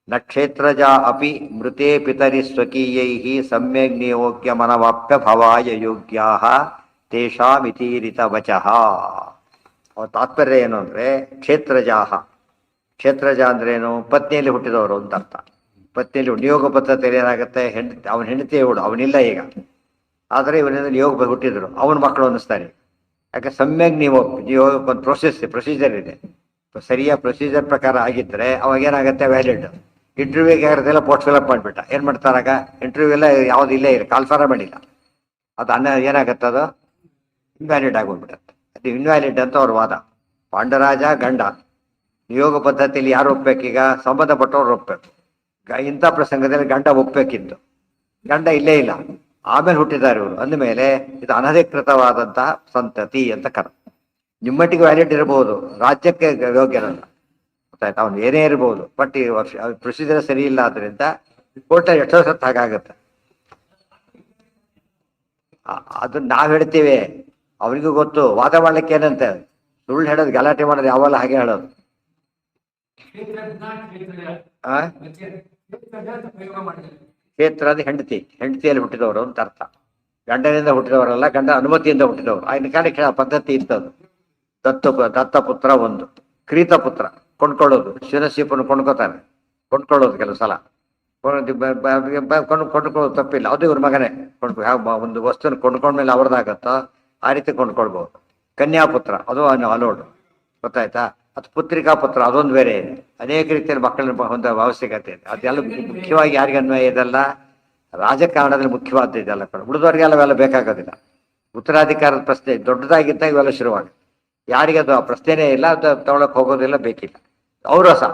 ನಕ್ಷೇತ್ರಜ ಅಪಿ ಮೃತೆ ಪಿತರಿ ಸ್ವಕೀಯೈಃ ಸಮ್ಯಗ್ ನಿಯೋಗ್ಯಮನವಾಪ್ಯ ಭವಾಯ ಯೋಗ್ಯಾಃ ತೇಷಾಂ ಇತೀರಿತ ವಚಃ. ಅವ್ರ ತಾತ್ಪರ್ಯ ಏನು ಅಂದರೆ, ಕ್ಷೇತ್ರಜಾಹ, ಕ್ಷೇತ್ರಜ ಅಂದ್ರೇನು? ಪತ್ನಿಯಲ್ಲಿ ಹುಟ್ಟಿದವರು ಅಂತ ಅರ್ಥ. ಪತ್ನಿಯಲ್ಲಿ ನಿಯೋಗ ಪದ್ಧತಿಯಲ್ಲಿ ಏನಾಗುತ್ತೆ, ಅವನ ಹೆಂಡತಿ ಇವಳು, ಅವನಿಲ್ಲ ಈಗ. ಆದರೆ ಇವನಿಂದ ನಿಯೋಗ ಹುಟ್ಟಿದ್ರು, ಅವನ ಮಕ್ಕಳು ಅನ್ನಿಸ್ತಾರೆ. ಯಾಕೆ ಸಮ್ಯಕ್ ನಿಯೋಗ ಒಂದು ಪ್ರೊಸೀಜರ್ ಇದೆ. ಸರಿಯಾದ ಪ್ರೊಸೀಜರ್ ಪ್ರಕಾರ ಆಗಿದ್ದರೆ ಅವಾಗ ಏನಾಗುತ್ತೆ, ವ್ಯಾಲಿಡ್. ಇಂಟರ್ವ್ಯೂಗೆ ಯಾರದೆಲ್ಲ ಪೋಸ್ಟ್ ಫಿಲಪ್ ಮಾಡಿಬಿಟ್ಟ, ಏನು ಮಾಡ್ತಾರಾಗ? ಇಂಟರ್ವ್ಯೂ ಎಲ್ಲ ಯಾವುದು ಇಲ್ಲೇ ಇಲ್ಲ, ಕಾಲ್ಫಾರ ಮಾಡಿಲ್ಲ, ಅದು ಏನಾಗತ್ತೆ, ಅದು ಇನ್ವ್ಯಾಲಿಡ್ ಆಗೋಗ್ಬಿಡತ್ತೆ. ಅದು ಇನ್ವ್ಯಾಲಿಡ್ ಅಂತ ಅವ್ರ ವಾದ. ಪಾಂಡರಾಜ ಗಂಡ, ನಿಯೋಗ ಪದ್ಧತಿಯಲ್ಲಿ ಯಾರು ಒಪ್ಬೇಕೀಗ? ಸಂಬಂಧಪಟ್ಟವ್ರು ಒಪ್ಬೇಕು. ಇಂಥ ಪ್ರಸಂಗದಲ್ಲಿ ಗಂಡ ಒಪ್ಪಬೇಕಿತ್ತು, ಗಂಡ ಇಲ್ಲೇ ಇಲ್ಲ, ಆಮೇಲೆ ಹುಟ್ಟಿದ್ದಾರೆ ಇವರು. ಅಂದಮೇಲೆ ಇದು ಅನಧಿಕೃತವಾದಂತಹ ಸಂತತಿ ಅಂತ ಕರ. ನಿಮ್ಮಟ್ಟಿಗೆ ವ್ಯಾಲಿಡ್ ಇರಬಹುದು, ರಾಜ್ಯಕ್ಕೆ ಯೋಗ್ಯರಲ್ಲ. ಗೊತ್ತಾಯ್ತು, ಅವನು ಏನೇ ಇರಬಹುದು, ಬಟ್ ಈ ಪ್ರೊಸೀಜರ್ ಸರಿ ಇಲ್ಲ. ಆದ್ರಿಂದ ಕೋರ್ಟಲ್ಲಿ ಎಷ್ಟೋ ಸತ್ತು ಹಾಗಾಗತ್ತೆ. ಅದನ್ನ ನಾವು ಹೇಳ್ತೀವಿ, ಅವರಿಗೂ ಗೊತ್ತು. ವಾದ ಮಾಡ್ಲಿಕ್ಕೆ ಏನಂತೆ, ಸುಳ್ಳು ಹೇಳೋದು, ಗಲಾಟೆ ಮಾಡೋದು ಯಾವಲ್ಲ ಹಾಗೆ ಹೇಳೋದು. ಕ್ಷೇತ್ರ ಅದು ಹೆಂಡತಿಯಲ್ಲಿ ಹುಟ್ಟಿದವರು ಅಂತ ಅರ್ಥ. ಗಂಡನಿಂದ ಹುಟ್ಟಿದವರಲ್ಲ, ಗಂಡ ಅನುಮತಿಯಿಂದ ಹುಟ್ಟಿದವರು. ಆಗಿನ ಕಾಲಕ್ಕೆ ಪದ್ಧತಿ ಇತ್ತದು. ದತ್ತಪುತ್ರ ಒಂದು, ಕ್ರೀತಪುತ್ರ ಕೊಂಡ್ಕೊಳ್ಳೋದು. ಶಿವನಶಿಪನ್ನು ಕೊಂಡ್ಕೋತಾನೆ, ಕೊಂಡ್ಕೊಳ್ಳೋದು ಕೆಲವು ಸಲ. ಕೊಂಡ್ಕೊಳ್ಳೋದು ತಪ್ಪಿಲ್ಲ, ಅದು ಇವ್ರ ಮಗನೇ ಒಂದು ವಸ್ತುನ ಕೊಂಡ್ಕೊಂಡ್ಮೇಲೆ ಅವ್ರದ್ದಾಗತ್ತೋ ಆ ರೀತಿ ಕೊಂಡ್ಕೊಳ್ಬಹುದು. ಕನ್ಯಾಪುತ್ರ ಅದು ಅಲೋಡು. ಗೊತ್ತಾಯ್ತಾ? ಅದು ಪುತ್ರಿಕಾ ಪುತ್ರ, ಅದೊಂದು ಬೇರೆ ಇದೆ. ಅನೇಕ ರೀತಿಯಲ್ಲಿ ಮಕ್ಕಳನ್ನ ಹೊಂದೋ ಅವಶ್ಯಕತೆ ಇದೆ. ಅದೆಲ್ಲ ಮುಖ್ಯವಾಗಿ ಯಾರಿಗೆ ಅನ್ವಯ ಇದೆಲ್ಲ? ರಾಜಕಾರಣದಲ್ಲಿ ಮುಖ್ಯವಾದ ಇದೆಲ್ಲ ಕಡೆ. ಉಳಿದವ್ರಿಗೆಲ್ಲ ಅವೆಲ್ಲ ಬೇಕಾಗೋದಿಲ್ಲ. ಉತ್ತರಾಧಿಕಾರದ ಪ್ರಶ್ನೆ ದೊಡ್ಡದಾಗಿದ್ದಾಗ ಇವೆಲ್ಲ ಶುರುವಾಗುತ್ತೆ. ಯಾರಿಗೆ ಅದು ಆ ಪ್ರಶ್ನೆನೇ ಇಲ್ಲ, ಅದು ತಗೊಳಕ್ ಹೋಗೋದಿಲ್ಲ, ಬೇಕಿಲ್ಲ.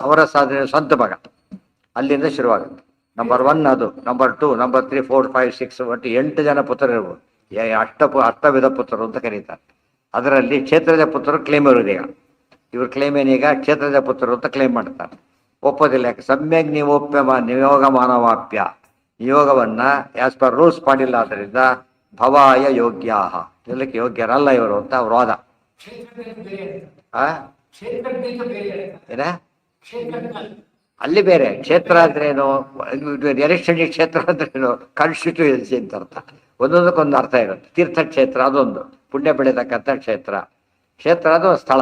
ಅವರ ಸಾಧನೆ ಸ್ವಂತ ಮಗ, ಅಲ್ಲಿಂದ ಶುರುವಾಗುತ್ತೆ. ನಂಬರ್ 1 ಅದು, ನಂಬರ್ 2, ನಂಬರ್ 3, 4, 5, 6 ಒಟ್ಟು 8 ಜನ ಪುತ್ರರು ಇರ್ಬೋದು. ಅಷ್ಟವಿಧ ಪುತ್ರರು ಅಂತ ಕರೀತಾರೆ. ಅದರಲ್ಲಿ ಕ್ಷೇತ್ರದ ಪುತ್ರರು ಕ್ಲೇಮ್ ಇರೋದು. ಈಗ ಇವ್ರ ಕ್ಲೇಮ್ ಏನೀಗ, ಕ್ಷೇತ್ರದ ಪುತ್ರರು ಅಂತ ಕ್ಲೇಮ್ ಮಾಡ್ತಾರೆ. ಒಪ್ಪೋದಿಲ್ಲ. ಯಾಕೆ? ಸಮ್ಯಕ್ ನಿಯೋಗ ಮಾನವಾಪ್ಯ, ನಿಯೋಗವನ್ನ ಆಸ್ ಪರ್ ರೂಲ್ಸ್ ಮಾಡಿಲ್ಲ. ಆದ್ದರಿಂದ ಭವಾಯ ಯೋಗ್ಯಾಹ, ಇದಕ್ಕೆ ಯೋಗ್ಯರಲ್ಲ ಇವರು ಅಂತ ಅವ್ರ ವಾದ. ಏನ ಅಲ್ಲಿ ಬೇರೆ ಕ್ಷೇತ್ರ ಅಂದ್ರೇನು, ಎಲೆಕ್ಷನ್ ಕ್ಷೇತ್ರ ಅಂದ್ರೇನು, ಕಾನ್ಸ್ಟಿಟ್ಯೂಯೆನ್ಸಿ ಅಂತ ಅರ್ಥ. ಒಂದೊಂದಕ್ಕೊಂದು ಅರ್ಥ ಇರುತ್ತೆ. ತೀರ್ಥಕ್ಷೇತ್ರ ಅದೊಂದು, ಪುಣ್ಯ ಬೆಳೆತಕ್ಕಂಥ ಕ್ಷೇತ್ರ. ಕ್ಷೇತ್ರ ಅದು ಸ್ಥಳ,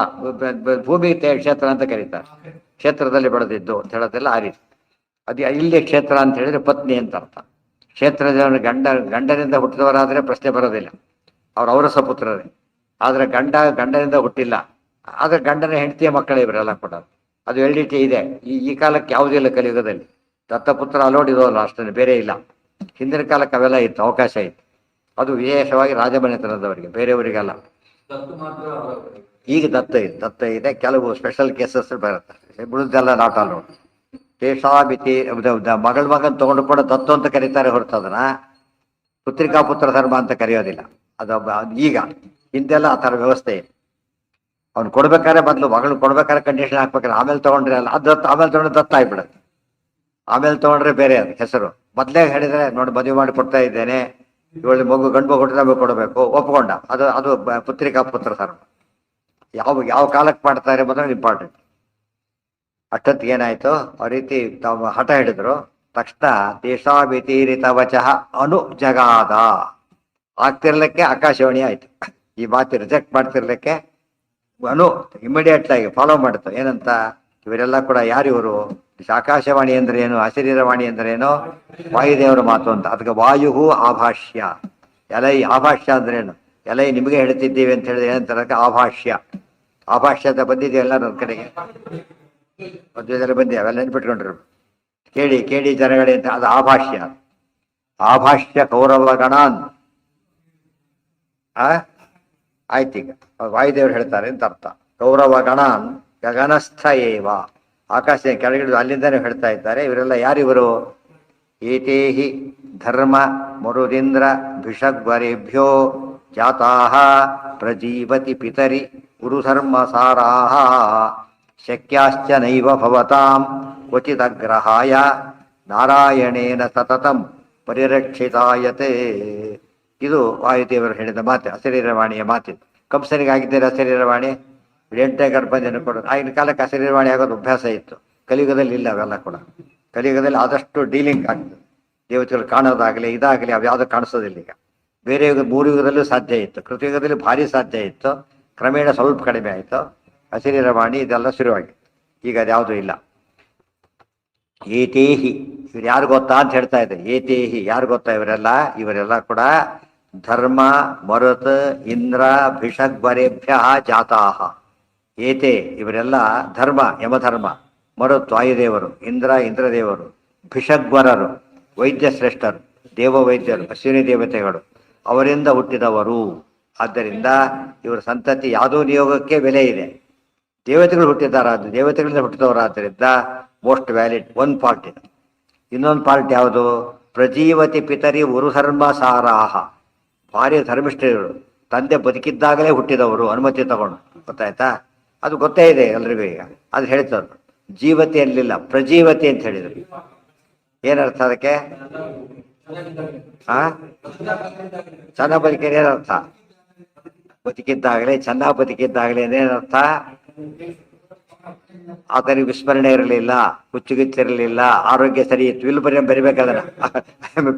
ಭೂಮಿ ಕ್ಷೇತ್ರ ಅಂತ ಕರೀತಾರೆ. ಕ್ಷೇತ್ರದಲ್ಲಿ ಬೆಳೆದಿದ್ದು ಅಂತ ಹೇಳೋದೆಲ್ಲ ಆ ರೀತಿ. ಅದು ಇಲ್ಲಿ ಕ್ಷೇತ್ರ ಅಂತ ಹೇಳಿದ್ರೆ ಪತ್ನಿ ಅಂತ ಅರ್ಥ. ಕ್ಷೇತ್ರದ ಗಂಡನಿಂದ ಹುಟ್ಟಿದವರಾದ್ರೆ ಪ್ರಶ್ನೆ ಬರೋದಿಲ್ಲ, ಅವರ ಸಪುತ್ರರೇ. ಆದ್ರೆ ಗಂಡನಿಂದ ಹುಟ್ಟಿಲ್ಲ, ಆದ್ರೆ ಗಂಡನ ಹೆಂಡತಿಯ ಮಕ್ಕಳೇ ಇವರೆಲ್ಲ ಕೂಡ. ಅದು LDT ಇದೆ. ಈ ಕಾಲಕ್ಕೆ ಯಾವುದಿಲ್ಲ ಕಲಿಯುಗದಲ್ಲಿ. ದತ್ತಪುತ್ರ ಅಲೋಡಿರೋಲ್ಲ, ಅಷ್ಟೇ, ಬೇರೆ ಇಲ್ಲ. ಹಿಂದಿನ ಕಾಲಕ್ಕೆ ಅವೆಲ್ಲ ಇತ್ತು, ಅವಕಾಶ ಇತ್ತು. ಅದು ವಿಶೇಷವಾಗಿ ರಾಜಮನೆತನದವರಿಗೆ, ಬೇರೆಯವರಿಗೆಲ್ಲ. ಈಗ ದತ್ತ ಇದೆ, ಕೆಲವು ಸ್ಪೆಷಲ್ ಕೇಸಸ್ ಬರುತ್ತೆ, ಬಿಡುದೆಲ್ಲ ನಾಟ್ ಅಲೋಡ್. ಶೇಷಾಮಿತಿ ಮಗನ್ ತಗೊಂಡು ಕೂಡ ದತ್ತು ಅಂತ ಕರೀತಾರೆ ಹೊರತು ಅದನ್ನ ಪುತ್ರಿಕಾ ಪುತ್ರ ಧರ್ಮ ಅಂತ ಕರೆಯೋದಿಲ್ಲ. ಅದು ಈಗ ಹಿಂದೆಲ್ಲ ಆ ಥರ ವ್ಯವಸ್ಥೆ ಇದೆ. ಅವ್ನು ಕೊಡ್ಬೇಕಾದ್ರೆ ಮೊದಲು ಮಗಳು ಕೊಡ್ಬೇಕಾದ್ರೆ ಕಂಡೀಷನ್ ಹಾಕ್ಬೇಕಾದ್ರೆ ಆಮೇಲೆ ತಗೊಂಡ್ರೆ ಅಲ್ಲ ಅದು ಆಮೇಲೆ ತಗೊಂಡ್ರೆ ದತ್ತ ಆಗ್ಬಿಡುತ್ತೆ. ಆಮೇಲೆ ತಗೊಂಡ್ರೆ ಬೇರೆ ಅದು ಹೆಸರು. ಮೊದಲೇ ಹೇಳಿದ್ರೆ ನೋಡಿ ಮದುವೆ ಮಾಡಿ ಕೊಡ್ತಾ ಇದ್ದೇನೆ, ಇವಳು ಮಗು ಗಂಡು ಮಗು ಹುಟ್ಟಿದಾಗ ಕೊಡಬೇಕು, ಒಪ್ಕೊಂಡ. ಅದು ಪುತ್ರಿಕಾ ಪುತ್ರ ಸರ್. ಯಾವ ಕಾಲಕ್ಕೆ ಮಾಡ್ತಾರೆ ಮೊದಲು ಇಂಪಾರ್ಟೆಂಟ್. ಅಷ್ಟೊತ್ತಿಗೆ ಏನಾಯ್ತು, ಆ ರೀತಿ ತಾವು ಹಠ ಹಿಡಿದ್ರು. ತಕ್ಷಣ ದೇಶಾ ವ್ಯತೀರಿತ ವಚಃ ಅನು ಜಗಾದ. ಆಗ್ತಿರ್ಲಿಕ್ಕೆ ಆಕಾಶವಾಣಿ ಆಯ್ತು. ಈ ಮಾತು ರಿಜೆಕ್ಟ್ ಮಾಡ್ತಿರ್ಲಿಕ್ಕೆ ಅನು ಇಮಿಡಿಯೇಟ್ ಆಗಿ ಫಾಲೋ ಮಾಡ್ತು. ಏನಂತ, ಇವರೆಲ್ಲ ಕೂಡ ಯಾರಿವರು, ಆಕಾಶವಾಣಿ ಅಂದ್ರೆ ಏನು, ಅಶರೀರವಾಣಿ ಅಂದ್ರೆ ಏನು, ವಾಯುದೇವರ ಮಾತು ಅಂತ. ಅದಕ್ಕೆ ವಾಯು ಆಭಾಷ್ಯ. ಎಲೈ ಆಭಾಷ್ಯ ಅಂದ್ರೆ ಏನು, ಎಲೈ ನಿಮಗೆ ಹೇಳ್ತಿದ್ದೀವಿ ಅಂತ ಹೇಳಿದ್ರೆ ಏನಂತ ಆಭಾಷ್ಯ. ಆಭಾಷ್ಯ ಅಂತ ಬಂದಿದೆಯಲ್ಲ ನನ್ನ ಕಡೆಗೆ ಮಧ್ಯದಲ್ಲಿ ಬಂದಿ, ಅವೆಲ್ಲ ನೆನ್ಪಿಟ್ಕೊಂಡ್ರು. ಕೇಳಿ ಕೇಳಿ ಜನಗಳೇ ಅಂತ, ಅದು ಆಭಾಷ್ಯ. ಆಭಾಷ್ಯ ಕೌರವ ಗಣಾನ್ ಆಯ್ತೀಗ ವಾಯುದೇವರು ಹೇಳ್ತಾರೆ ಅಂತ ಅರ್ಥ. ಕೌರವ ಗಣಾನ್ ಗಗನಸ್ಥ ಏವ, ಆಕಾಶ ಕೆಳಗಿಳಿದು ಅಲ್ಲಿಂದನೇ ಹೇಳ್ತಾ ಇದ್ದಾರೆ. ಇವರೆಲ್ಲ ಯಾರಿವರು, ಏತೇಹಿ ಧರ್ಮ ಮರುದಿಂದ್ರ ಭಿಷಗ್ವರೇಭ್ಯೋ ಜಾತಾಹ ಪ್ರಜೀವತಿ ಪಿತರಿ ಗುರುಧರ್ಮಸಾರಾಹ ಶಕ್ಯಾಶ್ಚ ನೈವ ಭವತಾಂ ಕ್ವಚಿದಗ್ರಹಾಯ ನಾರಾಯಣೇನ ಸತತಂ ಪರಿರಕ್ಷಿತಾಯತೆ. ಇದು ವಾಯುದೇವರು ಹೇಳಿದ ಮಾತು, ಅಶರೀರವಾಣಿಯ ಮಾತಿದು. ಕಂಸನಿಗಾಗಿದ್ದಾರೆ ಅಶರೀರವಾಣಿ. 8ನೇ ಗರ್ಭದಿಂದ ಕೊಡೋದು. ಆಗಿನ ಕಾಲಕ್ಕೆ ಅಶರೀರವಾಣಿ ಆಗೋದು ಅಭ್ಯಾಸ ಇತ್ತು. ಕಲಿಯುಗದಲ್ಲಿ ಇಲ್ಲ ಅವೆಲ್ಲ ಕೂಡ. ಕಲಿಯುಗದಲ್ಲಿ ಆದಷ್ಟು ಡೀಲಿಂಗ್ ಆಗ್ತದೆ. ದೇವತೆಗಳು ಕಾಣೋದಾಗಲಿ ಇದಾಗಲಿ ಅವು ಯಾವುದೂ ಕಾಣಿಸೋದಿಲ್ಲ ಈಗ. ಬೇರೆ ಯುಗ 3 ಯುಗದಲ್ಲೂ ಸಾಧ್ಯ ಇತ್ತು, ಕೃತಯುಗದಲ್ಲಿ ಭಾರಿ ಸಾಧ್ಯ ಇತ್ತು. ಕ್ರಮೇಣ ಸ್ವಲ್ಪ ಕಡಿಮೆ ಆಯಿತು. ಅಶರೀರವಾಣಿ ಇದೆಲ್ಲ ಶುರುವಾಗಿತ್ತು. ಈಗ ಅದ್ಯಾವುದೂ ಇಲ್ಲ. ಏತೇಹಿ, ಇವ್ರು ಯಾರು ಗೊತ್ತಾ ಅಂತ ಹೇಳ್ತಾ ಇದ್ದಾರೆ. ಏತೇಹಿ ಯಾರು ಗೊತ್ತಾ, ಇವರೆಲ್ಲ ಕೂಡ ಧರ್ಮ ಮರುತ್ ಇಂದ್ರ ಭಿಷಗ್ವರೇಭ್ಯ ಜಾತಾಹ. ಏತೆ ಇವರೆಲ್ಲ ಧರ್ಮ ಯಮಧರ್ಮ, ಮರುತ್ ವಾಯುದೇವರು, ಇಂದ್ರ ಇಂದ್ರದೇವರು, ಭಿಷಗ್ವರರು ವೈದ್ಯ ಶ್ರೇಷ್ಠರು, ದೇವವೈದ್ಯರು ಅಶ್ವಿನಿ ದೇವತೆಗಳು, ಅವರಿಂದ ಹುಟ್ಟಿದವರು. ಆದ್ದರಿಂದ ಇವರ ಸಂತತಿ ಯಾವುದೋ ನಿಯೋಗಕ್ಕೆ ಬೆಲೆ ಇದೆ. ದೇವತೆಗಳು ಹುಟ್ಟಿದ್ದಾರಾದ ದೇವತೆಗಳಿಂದ ಹುಟ್ಟಿದವರಾದ್ದರಿಂದ ಮೋಸ್ಟ್ ವ್ಯಾಲಿಡ್ ಒಂದು ಪಾರ್ಟ್ ಇದೆ. ಇನ್ನೊಂದು ಪಾರ್ಟ್ ಯಾವುದು, ಪ್ರಜೀವತಿ ಪಿತರಿ ಉರುಧರ್ಮ ಸಾರಾಹ, ಭಾರ್ಯ ಧರ್ಮಿಷ್ಠರು, ತಂದೆ ಬದುಕಿದ್ದಾಗಲೇ ಹುಟ್ಟಿದವರು, ಅನುಮತಿ ತಗೊಂಡು. ಗೊತ್ತಾಯ್ತಾ, ಅದು ಗೊತ್ತೇ ಇದೆ ಎಲ್ರಿಗೂ ಈಗ. ಅದು ಹೇಳ್ತಾರೆ ಜೀವತಿ ಅಲ್ಲಿಲ್ಲ, ಪ್ರಜೀವತಿ ಅಂತ ಹೇಳಿದ್ರು. ಏನರ್ಥ ಅದಕ್ಕೆ, ಚೆನ್ನಾಗಿ ಬದುಕಿದ್ರೆ ಏನರ್ಥ, ಬದುಕಿದ್ದಾಗಲೇ ಚೆನ್ನಾಗಿ ಬದುಕಿದ್ದಾಗಲೇ ಏನರ್ಥ, ಆತನಿಗೆ ವಿಸ್ಮರಣೆ ಇರಲಿಲ್ಲ, ಹುಚ್ಚುಗಿಚ್ಚಿರಲಿಲ್ಲ, ಆರೋಗ್ಯ ಸರಿ ಇತ್ತು. ಇಲ್ಲಿ ಬರಿಬೇಕಾದ್ರೆ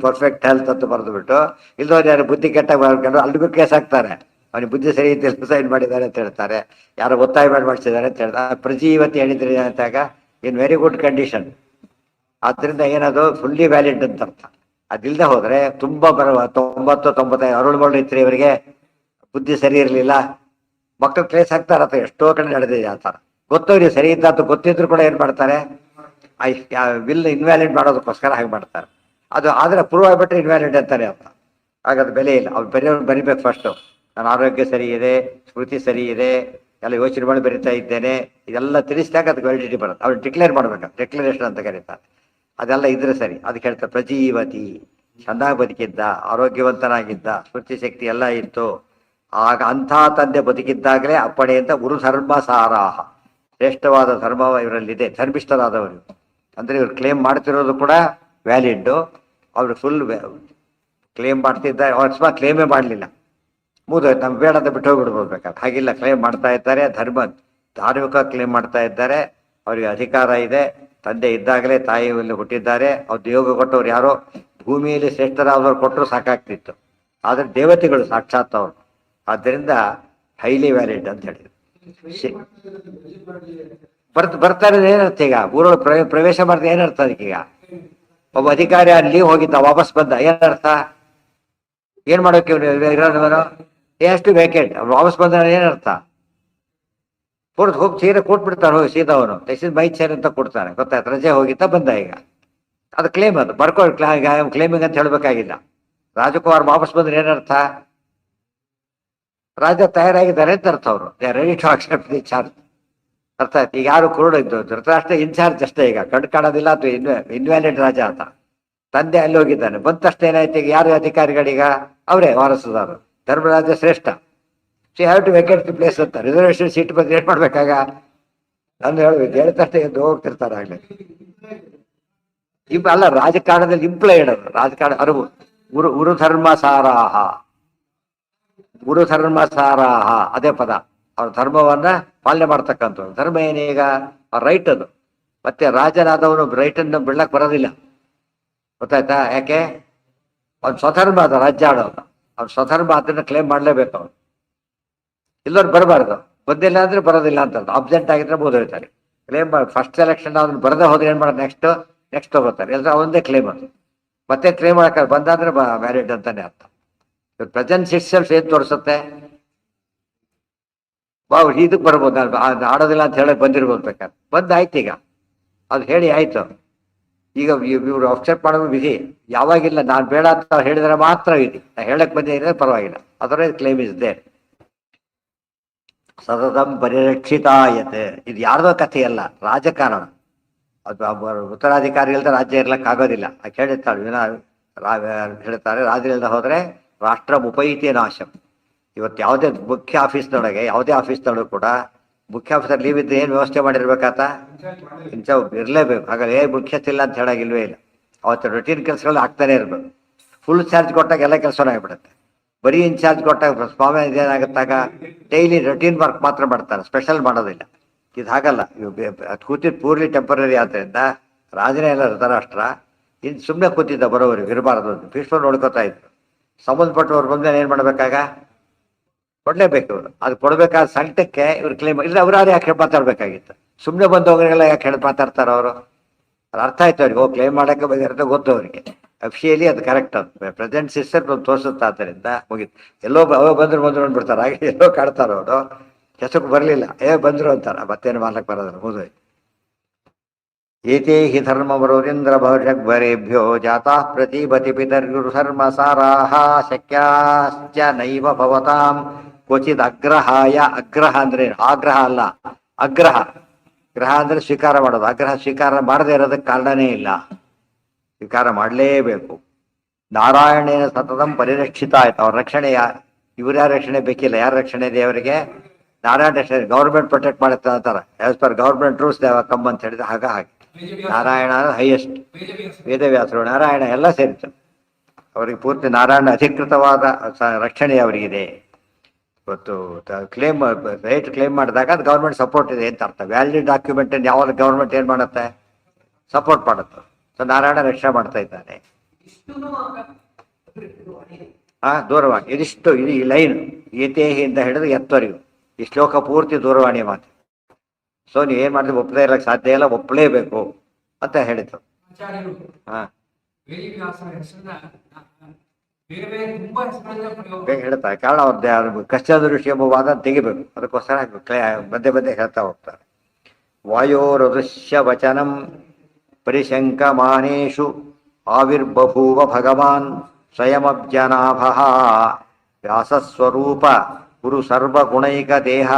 ಪರ್ಫೆಕ್ಟ್ ಹೆಲ್ತ್ ಅಂತ ಬರೆದು ಬಿಟ್ಟು, ಇಲ್ದವ್ರು ಯಾರು ಬುದ್ಧಿ ಕೆಟ್ಟ ಬರ್ಕೊಂಡು ಅಲ್ಲಿಗೂ ಕೇಸ್ ಹಾಕ್ತಾರೆ. ಅವನಿಗೆ ಬುದ್ಧಿ ಸರಿ ಇತ್ತು, ಸೈನ್ ಮಾಡಿದ್ದಾರೆ ಅಂತ ಹೇಳ್ತಾರೆ, ಯಾರೋ ಒತ್ತಾಯ ಮಾಡಿಸಿದ್ದಾರೆ ಅಂತ ಹೇಳ್ತಾರೆ. ಪ್ರಜೀವತಿ ಹೇಳಿದ್ರಿ ಅಂತಾಗ ಇನ್ ವೆರಿ ಗುಡ್ ಕಂಡೀಷನ್. ಆದ್ರಿಂದ ಏನದು ಫುಲ್ಲಿ ವ್ಯಾಲಿಡ್ ಅಂತ ಅರ್ಥ. ಅದಿಲ್ಲದೆ ಹೋದ್ರೆ ತುಂಬಾ 90, 95 ಅರುಳು ಇತ್ತು ಇವರಿಗೆ ಬುದ್ಧಿ ಸರಿ ಇರಲಿಲ್ಲ, ಮಕ್ಕಳು ಕೇಸ್ ಹಾಕ್ತಾರ. ಎಷ್ಟೋ ಕಡೆ ನಡೆದಿದೆ ಆ ಥರ. ಗೊತ್ತವ್ರಿಗೆ ಸರಿ ಇದ್ದ ಅಂತ ಗೊತ್ತಿದ್ರು ಕೂಡ ಏನ್ ಮಾಡ್ತಾರೆ, ವಿಲ್ ಇನ್ವ್ಯಾಲಿಡ್ ಮಾಡೋದಕ್ಕೋಸ್ಕರ ಹಾಗೆ ಮಾಡ್ತಾರೆ. ಅದು ಆದ್ರೆ ಪ್ರೂವ್ ಆಗ್ಬಿಟ್ರೆ ಇನ್ವ್ಯಾಲಿಡ್ ಅಂತಾನೆ ಅಂತ. ಹಾಗಾದ್ರೆ ಬೆಲೆ ಇಲ್ಲ. ಅವ್ರು ಬರಿಬೇಕು ಫಸ್ಟು, ನನ್ನ ಆರೋಗ್ಯ ಸರಿ ಇದೆ, ಸ್ಮೃತಿ ಸರಿ ಇದೆ, ಎಲ್ಲ ಯೋಚನೆ ಮಾಡಿ ಬರಿತಾ ಇದ್ದೇನೆ, ಇದೆಲ್ಲ ತಿಳಿಸಿದಾಗ ಅದಕ್ಕೆ ವ್ಯಾಲಿಡಿಟಿ ಬರುತ್ತೆ. ಅವ್ರು ಡಿಕ್ಲೇರ್ ಮಾಡ್ಬೇಕು, ಡಿಕ್ಲರೇಷನ್ ಅಂತ ಕರೀತಾರೆ. ಅದೆಲ್ಲ ಇದ್ರೆ ಸರಿ. ಅದಕ್ಕೆ ಹೇಳ್ತಾರೆ ಪ್ರಜೀವತಿ, ಚೆನ್ನಾಗಿ ಬದುಕಿದ್ದ, ಆರೋಗ್ಯವಂತನಾಗಿದ್ದ, ಸ್ಮೃತಿ ಶಕ್ತಿ ಎಲ್ಲ ಇತ್ತು. ಆಗ ಅಂಥ ತಂದೆ ಬದುಕಿದ್ದಾಗಲೇ ಅಪ್ಪಣೆಯಿಂದ ಗುರುಧರ್ಮ ಸಾರಾಹ, ಶ್ರೇಷ್ಠವಾದ ಧರ್ಮ ಇವರಲ್ಲಿದೆ, ಧರ್ಮಿಷ್ಠರಾದವರು. ಅಂದರೆ ಇವ್ರು ಕ್ಲೇಮ್ ಮಾಡ್ತಿರೋದು ಕೂಡ ವ್ಯಾಲಿಡ್ಡು. ಅವರು ಫುಲ್ ಕ್ಲೇಮ್ ಮಾಡ್ತಿದ್ದಾರೆ. ಅವ್ರ ಕ್ಲೇಮೇ ಮಾಡಲಿಲ್ಲ, ಮುಗಿದೋಯ್ತು, ನಮ್ಗೆ ಬೇಡ ಅಂತ ಬಿಟ್ಟು ಹೋಗ್ಬಿಡ್ಬೋದು ಬೇಕಾದ್ರೆ. ಹಾಗಿಲ್ಲ, ಕ್ಲೇಮ್ ಮಾಡ್ತಾ ಇದ್ದಾರೆ. ಧಾರ್ಮಿಕ ಕ್ಲೇಮ್ ಮಾಡ್ತಾ ಇದ್ದಾರೆ. ಅವರಿಗೆ ಅಧಿಕಾರ ಇದೆ. ತಂದೆ ಇದ್ದಾಗಲೇ ತಾಯಿಯಲ್ಲಿ ಹುಟ್ಟಿದ್ದಾರೆ. ಅವ್ರು ಯೋಗ ಕೊಟ್ಟವ್ರು ಯಾರೋ ಭೂಮಿಯಲ್ಲಿ ಶ್ರೇಷ್ಠರಾದವ್ರು ಕೊಟ್ಟರು ಸಾಕಾಗ್ತಿತ್ತು. ಆದರೆ ದೇವತೆಗಳು ಸಾಕ್ಷಾತ್ ಅವರು. ಆದ್ದರಿಂದ ಹೈಲಿ ವ್ಯಾಲಿಡ್ ಅಂತ ಹೇಳಿದ್ರು. ಬರ್ತಾರೆ ಏನರ್ಥ, ಈಗ ಊರೊಳಗೆ ಪ್ರವೇಶ ಮಾಡಿದ್ರೆ ಏನರ್ಥ ಅದಕ್ಕೀಗ? ಒಬ್ಬ ಅಧಿಕಾರಿ ಅಲ್ಲಿ ಹೋಗಿದ್ದ, ವಾಪಸ್ ಬಂದ, ಏನರ್ಥ? ಏನ್ ಮಾಡೋಕೆ ಇರೋದವನು ಎಷ್ಟು ವೇಕೆಂಟ್, ವಾಪಸ್ ಬಂದ ಏನರ್ಥ? ಹೋಗಿ ಸೀರೆ ಕೊಟ್ಬಿಡ್ತಾನೆ, ಹೋಗಿ ಸೀದಾ ಅವನು ತೆಸಿದ ಮೈ ಚೇರ್ ಅಂತ ಕೊಡ್ತಾನೆ. ಗೊತ್ತಾಯ್ತು, ರಜೆ ಹೋಗಿದ್ದ ಬಂದ. ಈಗ ಅದು ಕ್ಲೇಮ್, ಅದು ಕ್ಲೇಮಿಂಗ್ ಅಂತ ಹೇಳ್ಬೇಕಾಗಿಲ್ಲ. ರಾಜಕುಮಾರ್ ವಾಪಸ್ ಬಂದ್ರೆ ಏನರ್ಥ? ರಾಜ ತಯಾರಾಗಿದ್ದಾರೆ ಅಂತ ಅರ್ಥ. ಅವರು they are ready to accept the charge. ಅರ್ಥ ಆಯ್ತು. ಈಗ ಯಾರು ಕುರುಡು ಇದ್ದು ಧೃತರಾಷ್ಟ್ರ ಇನ್ಚಾರ್ಜ್ ಅಷ್ಟೇ, ಈಗ ಕಣ್ ಕಾಣೋದಿಲ್ಲ, ಅಥವಾ ಇನ್ವ್ಯಾಲಿಡ್ ರಾಜ ಅಂತ. ತಂದೆ ಅಲ್ಲಿ ಹೋಗಿದ್ದಾನೆ, ಬಂದ ತಕ್ಷಣ ಏನಾಯ್ತು, ಈಗ ಯಾರು ಅಧಿಕಾರಿಗಳೀಗ? ಅವರೇ ವಾರಸುದಾರರು. ಧರ್ಮರಾಜ ಶ್ರೇಷ್ಠ, so have to vacate the place ಅಂತ. ರಿಸರ್ವೇಷನ್ ಸೀಟ್ ಬಗ್ಗೆ ಏನು ಮಾಡ್ಬೇಕಾಗ ನಾನು ಹೇಳ್ಬೇಕು, ಹೇಳ್ತಷ್ಟೇ ಎದ್ದು ಹೋಗ್ತಿರ್ತಾರೆ ಆಗಲೇ. ಅಲ್ಲ, ರಾಜಕಾರಣದಲ್ಲಿ ಇಂಪ್ಲೈಡ್ ಅದು, ರಾಜಕಾರಣ ಅರಿವು. ಗುರು ಧರ್ಮ ಸಾರಾಹ, ಗುರು ಧರ್ಮ ಸಾರಾಹ ಅದೇ ಪದ. ಅವ್ರ ಧರ್ಮವನ್ನ ಪಾಲನೆ ಮಾಡ್ತಕ್ಕಂಥವ್ರು. ಧರ್ಮ ಏನೀಗ ರೈಟ್ ಅದು. ಮತ್ತೆ ರಾಜನಾದವನು ರೈಟ್ ಅನ್ನು ಬಿಡ್ಲಕ್ ಬರೋದಿಲ್ಲ, ಗೊತ್ತಾಯ್ತಾ? ಯಾಕೆ? ಅವ್ನು ಸ್ವಧರ್ಮ ಅದ ರಾಜ್ಯ ಆಡೋದು. ಅವ್ನು ಸ್ವಧರ್ಮ ಅದನ್ನ ಕ್ಲೇಮ್ ಮಾಡ್ಲೇಬೇಕು ಅವನು. ಇಲ್ಲವ್ರು ಬರಬಾರ್ದು, ಬಂದಿಲ್ಲ ಅಂದ್ರೆ ಬರೋದಿಲ್ಲ ಅಂತ. ಅಬ್ಸೆಂಟ್ ಆಗಿದ್ರೆ ಬೋದಿರ್ತಾರೆ. ಕ್ಲೇಮ್ ಫಸ್ಟ್ ಸೆಲೆಕ್ಷನ್ ಅವ್ನು ಬರದೇ ಹೋದ್ರೆ ಏನ್ ಮಾಡೋದು? ನೆಕ್ಸ್ಟ್ ತಗೋತಾರೆ. ಎಲ್ಲ ಒಂದೇ ಕ್ಲೇಮ್ ಅದು. ಮತ್ತೆ ಕ್ಲೇಮ್ ಮಾಡಕ್ಕೆ ಬಂದಾದ್ರೆ ವ್ಯಾಲಿಡ್ ಅಂತಾನೆ ಅರ್ಥ. ಪ್ರೆಸೆನ್ಸ್ ಇಟ್ಸೆಲ್ಫ್ ಏನ್ ತೋರಿಸುತ್ತೆ? ಇದಕ್ಕೆ ಬರ್ಬೋದು, ಆಡೋದಿಲ್ಲ ಅಂತ ಹೇಳಕ್ ಬಂದಿರ್ಬೋದು ಬೇಕಾದ್ರೆ. ಬಂದಾಯ್ತು, ಈಗ ಅದು ಹೇಳಿ ಆಯ್ತು. ಈಗ ಇವ್ರು ಅಕ್ಸೆಪ್ಟ್ ಮಾಡೋದು ವಿಧಿ. ಯಾವಾಗಿಲ್ಲ ನಾನು ಬೇಡ ಅಂತ ಹೇಳಿದ್ರೆ ಮಾತ್ರ ವಿಧಿ. ನಾ ಹೇಳಕ್ ಬಂದಿದ್ರೆ ಪರವಾಗಿಲ್ಲ, ಅದರ ಕ್ಲೇಮ್ ಇಸ್ ದೇರ್. ಸತತಂ ಪರಿರಕ್ಷಿತಾಯತೆ. ಇದು ಯಾರ್ದೋ ಕಥೆಯಲ್ಲ, ರಾಜಕಾರಣ ಅದು. ಉತ್ತರಾಧಿಕಾರಿ ಇಲ್ಲದೆ ರಾಜ್ಯ ಇರ್ಲಕ್ಕೆ ಆಗೋದಿಲ್ಲ. ಹೇಳಿರ್ತಾಳೆ ಹೇಳ್ತಾರೆ, ರಾಜ್ಯ ಇಲ್ಲದೆ ಹೋದ್ರೆ ರಾಷ್ಟ್ರ ಉಪೈತಿ ನಾಶಂ. ಇವತ್ತು ಯಾವುದೇ ಮುಖ್ಯ ಆಫೀಸ್ನೊಳಗೆ, ಯಾವುದೇ ಆಫೀಸ್ನೊಳಗೆ ಕೂಡ ಮುಖ್ಯ ಆಫೀಸರ್ ಲೀವ್ ಇದ್ರೆ ಏನು ವ್ಯವಸ್ಥೆ ಮಾಡಿರ್ಬೇಕಾತ? ಇಂಥ ಇರಲೇಬೇಕು. ಹಾಗಾದ್ರೆ ಮುಖ್ಯಸ್ಥ ಇಲ್ಲ ಅಂತ ಹೇಳಾಗಿಲ್ವೇ ಇಲ್ಲ. ಅವತ್ತು ರೊಟೀನ್ ಕೆಲಸಗಳು ಆಗ್ತಾನೆ ಇರ್ಬೇಕು. ಫುಲ್ ಚಾರ್ಜ್ ಕೊಟ್ಟಾಗ ಎಲ್ಲ ಕೆಲಸನೂ ಆಗಿಬಿಡುತ್ತೆ. ಬರೀ ಇನ್ಚಾರ್ಜ್ ಕೊಟ್ಟಾಗ ಸ್ವಾಮಿ ಇದೇನಾಗುತ್ತಾಗ ಡೈಲಿ ರೊಟೀನ್ ವರ್ಕ್ ಮಾತ್ರ ಮಾಡ್ತಾರೆ, ಸ್ಪೆಷಲ್ ಮಾಡೋದಿಲ್ಲ. ಇದು ಹಾಗಲ್ಲ. ಕೂತಿದ್ದು ಪೂರ್ಲಿ ಟೆಂಪರರಿ ಆದ್ದರಿಂದ ರಾಜನೇ ಎಲ್ಲ ಧೃತರಾಷ್ಟ್ರ ಇನ್ನು ಸುಮ್ಮನೆ ಕೂತಿದ್ದ ಬರೋವ್ರಿಗೆ ಇರಬಾರ್ದು ಅಂತ ಭೀಷ್ಮರು ನೋಡ್ಕೋತಾ ಇದ್ರು. ಸಂಬಂಧಪಟ್ಟವ್ರು ಬಂದ್ಮೇಲೆ ಏನು ಮಾಡ್ಬೇಕಾಗ? ಕೊಡ್ಲೇಬೇಕು ಇವರು. ಅದು ಕೊಡ್ಬೇಕಾದ ಸಂಕಟಕ್ಕೆ ಇವ್ರು ಕ್ಲೇಮ್ ಇಲ್ಲ. ಅವ್ರಾರು ಯಾಕೆ ಮಾತಾಡ್ಬೇಕಾಗಿತ್ತು? ಸುಮ್ಮನೆ ಬಂದವರಿಗೆಲ್ಲ ಯಾಕೆ ಹೇಳಿ ಮಾತಾಡ್ತಾರ ಅವರು? ಅದು ಅರ್ಥ ಆಯ್ತು ಅವ್ರಿಗೆ. ಕ್ಲೇಮ್ ಮಾಡಕ್ಕೆ ಬಂದಿರುತ್ತೆ ಗೊತ್ತು ಅವರಿಗೆ. ಅಫಿಷಿಯಲಿ ಅದು ಕರೆಕ್ಟ್. ಅದು ಪ್ರೆಸೆಂಟ್ ಸಿಸ್ಟರ್ ತೋರಿಸುತ್ತೆ. ಆದ್ದರಿಂದ ಮುಗಿತು. ಎಲ್ಲೋ ಬಂದ್ರು ಅಂದ್ಬಿಡ್ತಾರೆ. ಹಾಗೆ ಎಲ್ಲೋ ಕಾಡ್ತಾರ ಅವರು. ಕೆಸಕ್ಕೆ ಬರಲಿಲ್ಲ, ಬಂದ್ರು ಅಂತಾರ, ಮತ್ತೇನು ಮಾಡ್ಲಕ್ಕೆ ಬರೋದಿಲ್ಲ. ಮುಗಿದೋಯ್ತು. ಏತೇ ಹಿ ಧರ್ಮವರೋರಿಂದ್ರ ಭವಷಗ್ವರೇಭ್ಯೋ ಜಾತಾ ಪ್ರತಿಭತಿ ಪಿತರ್ಗುರು ಧರ್ಮ ಸಾರಾಹ ಶಕ್ಯಾಶ್ಚ ನೈವ ಭವತಾಂ ಕ್ವಚಿದ್ ಅಗ್ರಹಾಯ. ಅಗ್ರಹ ಅಂದ್ರೆ ಆಗ್ರಹ ಅಲ್ಲ, ಅಗ್ರಹ. ಗ್ರಹ ಅಂದ್ರೆ ಸ್ವೀಕಾರ ಮಾಡೋದು. ಆಗ್ರಹ ಸ್ವೀಕಾರ ಮಾಡದೇ ಇರೋದಕ್ಕೆ ಕಾರಣನೇ ಇಲ್ಲ, ಸ್ವೀಕಾರ ಮಾಡಲೇಬೇಕು. ನಾರಾಯಣೇನ ಸತತಂ ಪರಿರಕ್ಷಿತ ಆಯ್ತು. ಅವ್ರ ರಕ್ಷಣೆ ಇವ್ರ್ಯಾರ ರಕ್ಷಣೆ ಬೇಕಿಲ್ಲ. ಯಾರ ರಕ್ಷಣೆ ಇದೆ ಅವರಿಗೆ? ನಾರಾಯಣ ರಕ್ಷಣೆ. ಗೌರ್ಮೆಂಟ್ ಪ್ರೊಟೆಕ್ಟ್ ಮಾಡುತ್ತೆ ಅಂತಾರೆ. As per government rules come ಅಂತ ಹೇಳಿದ್ರೆ ಹಾಗೆ ನಾರಾಯಣ ಹೈಯೆಸ್ಟ್. ವೇದವ್ಯಾಸರು, ನಾರಾಯಣ ಎಲ್ಲ ಸೇರಿತು. ಅವರಿಗೆ ಪೂರ್ತಿ ನಾರಾಯಣ ಅಧಿಕೃತವಾದ ರಕ್ಷಣೆ ಅವರಿಗಿದೆ. ಇವತ್ತು ಕ್ಲೇಮ್ ರೈಟ್ ಕ್ಲೇಮ್ ಮಾಡಿದಾಗ ಅದು ಗೌರ್ಮೆಂಟ್ ಸಪೋರ್ಟ್ ಇದೆ ಅಂತ ಅರ್ಥ. ವ್ಯಾಲಿಡ್ ಡಾಕ್ಯುಮೆಂಟ್ ಯಾವಾಗ ಗೌರ್ಮೆಂಟ್ ಏನ್ ಮಾಡುತ್ತೆ? ಸಪೋರ್ಟ್ ಮಾಡುತ್ತೆ. ಸೊ ನಾರಾಯಣ ರಕ್ಷಣೆ ಮಾಡ್ತಾ ಇದ್ದಾನೆ. ದೂರವಾಣಿ ಇದಿಷ್ಟು, ಇದು ಈ ಲೈನ್ ಏತೇಹಿಯಿಂದ ಹಿಡಿದು ಎತ್ತವರೆಗೂ ಈ ಶ್ಲೋಕ ಪೂರ್ತಿ ದೂರವಾಣಿ ಮಾತು. ಸೊ ನೀವು ಏನ್ ಮಾಡಿದ್ರೆ ಒಪ್ಪದೇ ಇರಕ್ಕೆ ಸಾಧ್ಯ ಇಲ್ಲ, ಒಪ್ಪಲೇಬೇಕು ಅಂತ ಹೇಳಿದ್ರು. ಹಾ, ಬೇಗ ಹೇಳ್ತಾರೆ. ಕಾರಣ ಅವ್ರದ್ದು ಕಷ್ಟದ ಋಷಿ ಎಂಬ ವಾದ ತೆಗಿಬೇಕು. ಅದಕ್ಕೋಸ್ಕರ ಮಧ್ಯೆ ಹೇಳ್ತಾ ಹೋಗ್ತಾರೆ. ವಾಯೋರದೃಶ್ಯ ವಚನಂ ಪರಿಶಂಕಮಾನೇಷು ಆವಿರ್ಬಭೂವ ಭಗವಾನ್ ಸ್ವಯಮಬ್ಜನಾಭಃ ವ್ಯಾಸಸ್ವರೂಪ ಗುರು ಸರ್ವಗುಣೈಕ ದೇಹ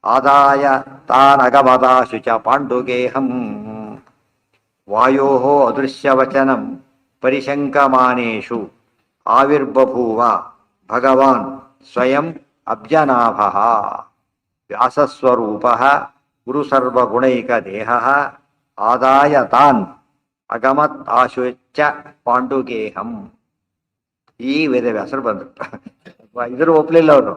ಆದಾಯ ತಾನಗಮದಾಶು ಚ ಪಾಂಡುಗೇಹಂ. ವಾಯೋ ಅದೃಶ್ಯವಚನಂ ಪರಿಶಂಕಮಾನೇಷು ಆವಿರ್ಬಭೂವ ಭಗವಾನ್ ಸ್ವಯಂ ಅಬ್ಜನಾಭಃ ವ್ಯಾಸಸ್ವರೂಪ ಗುರು ಸರ್ವಗುಣೈಕ ದೇಹ ಆದಾಯ ತಾನ್ ಅಗಮತ್ ಆಶುಚ್ಚ ಪಾಂಡುಗೇಹಂ. ಈ ವೇದವ್ಯಾಸರು ಬಂದರು. ಇದ್ರು ಒಪ್ಲಿಲ್ಲ ಅವರು.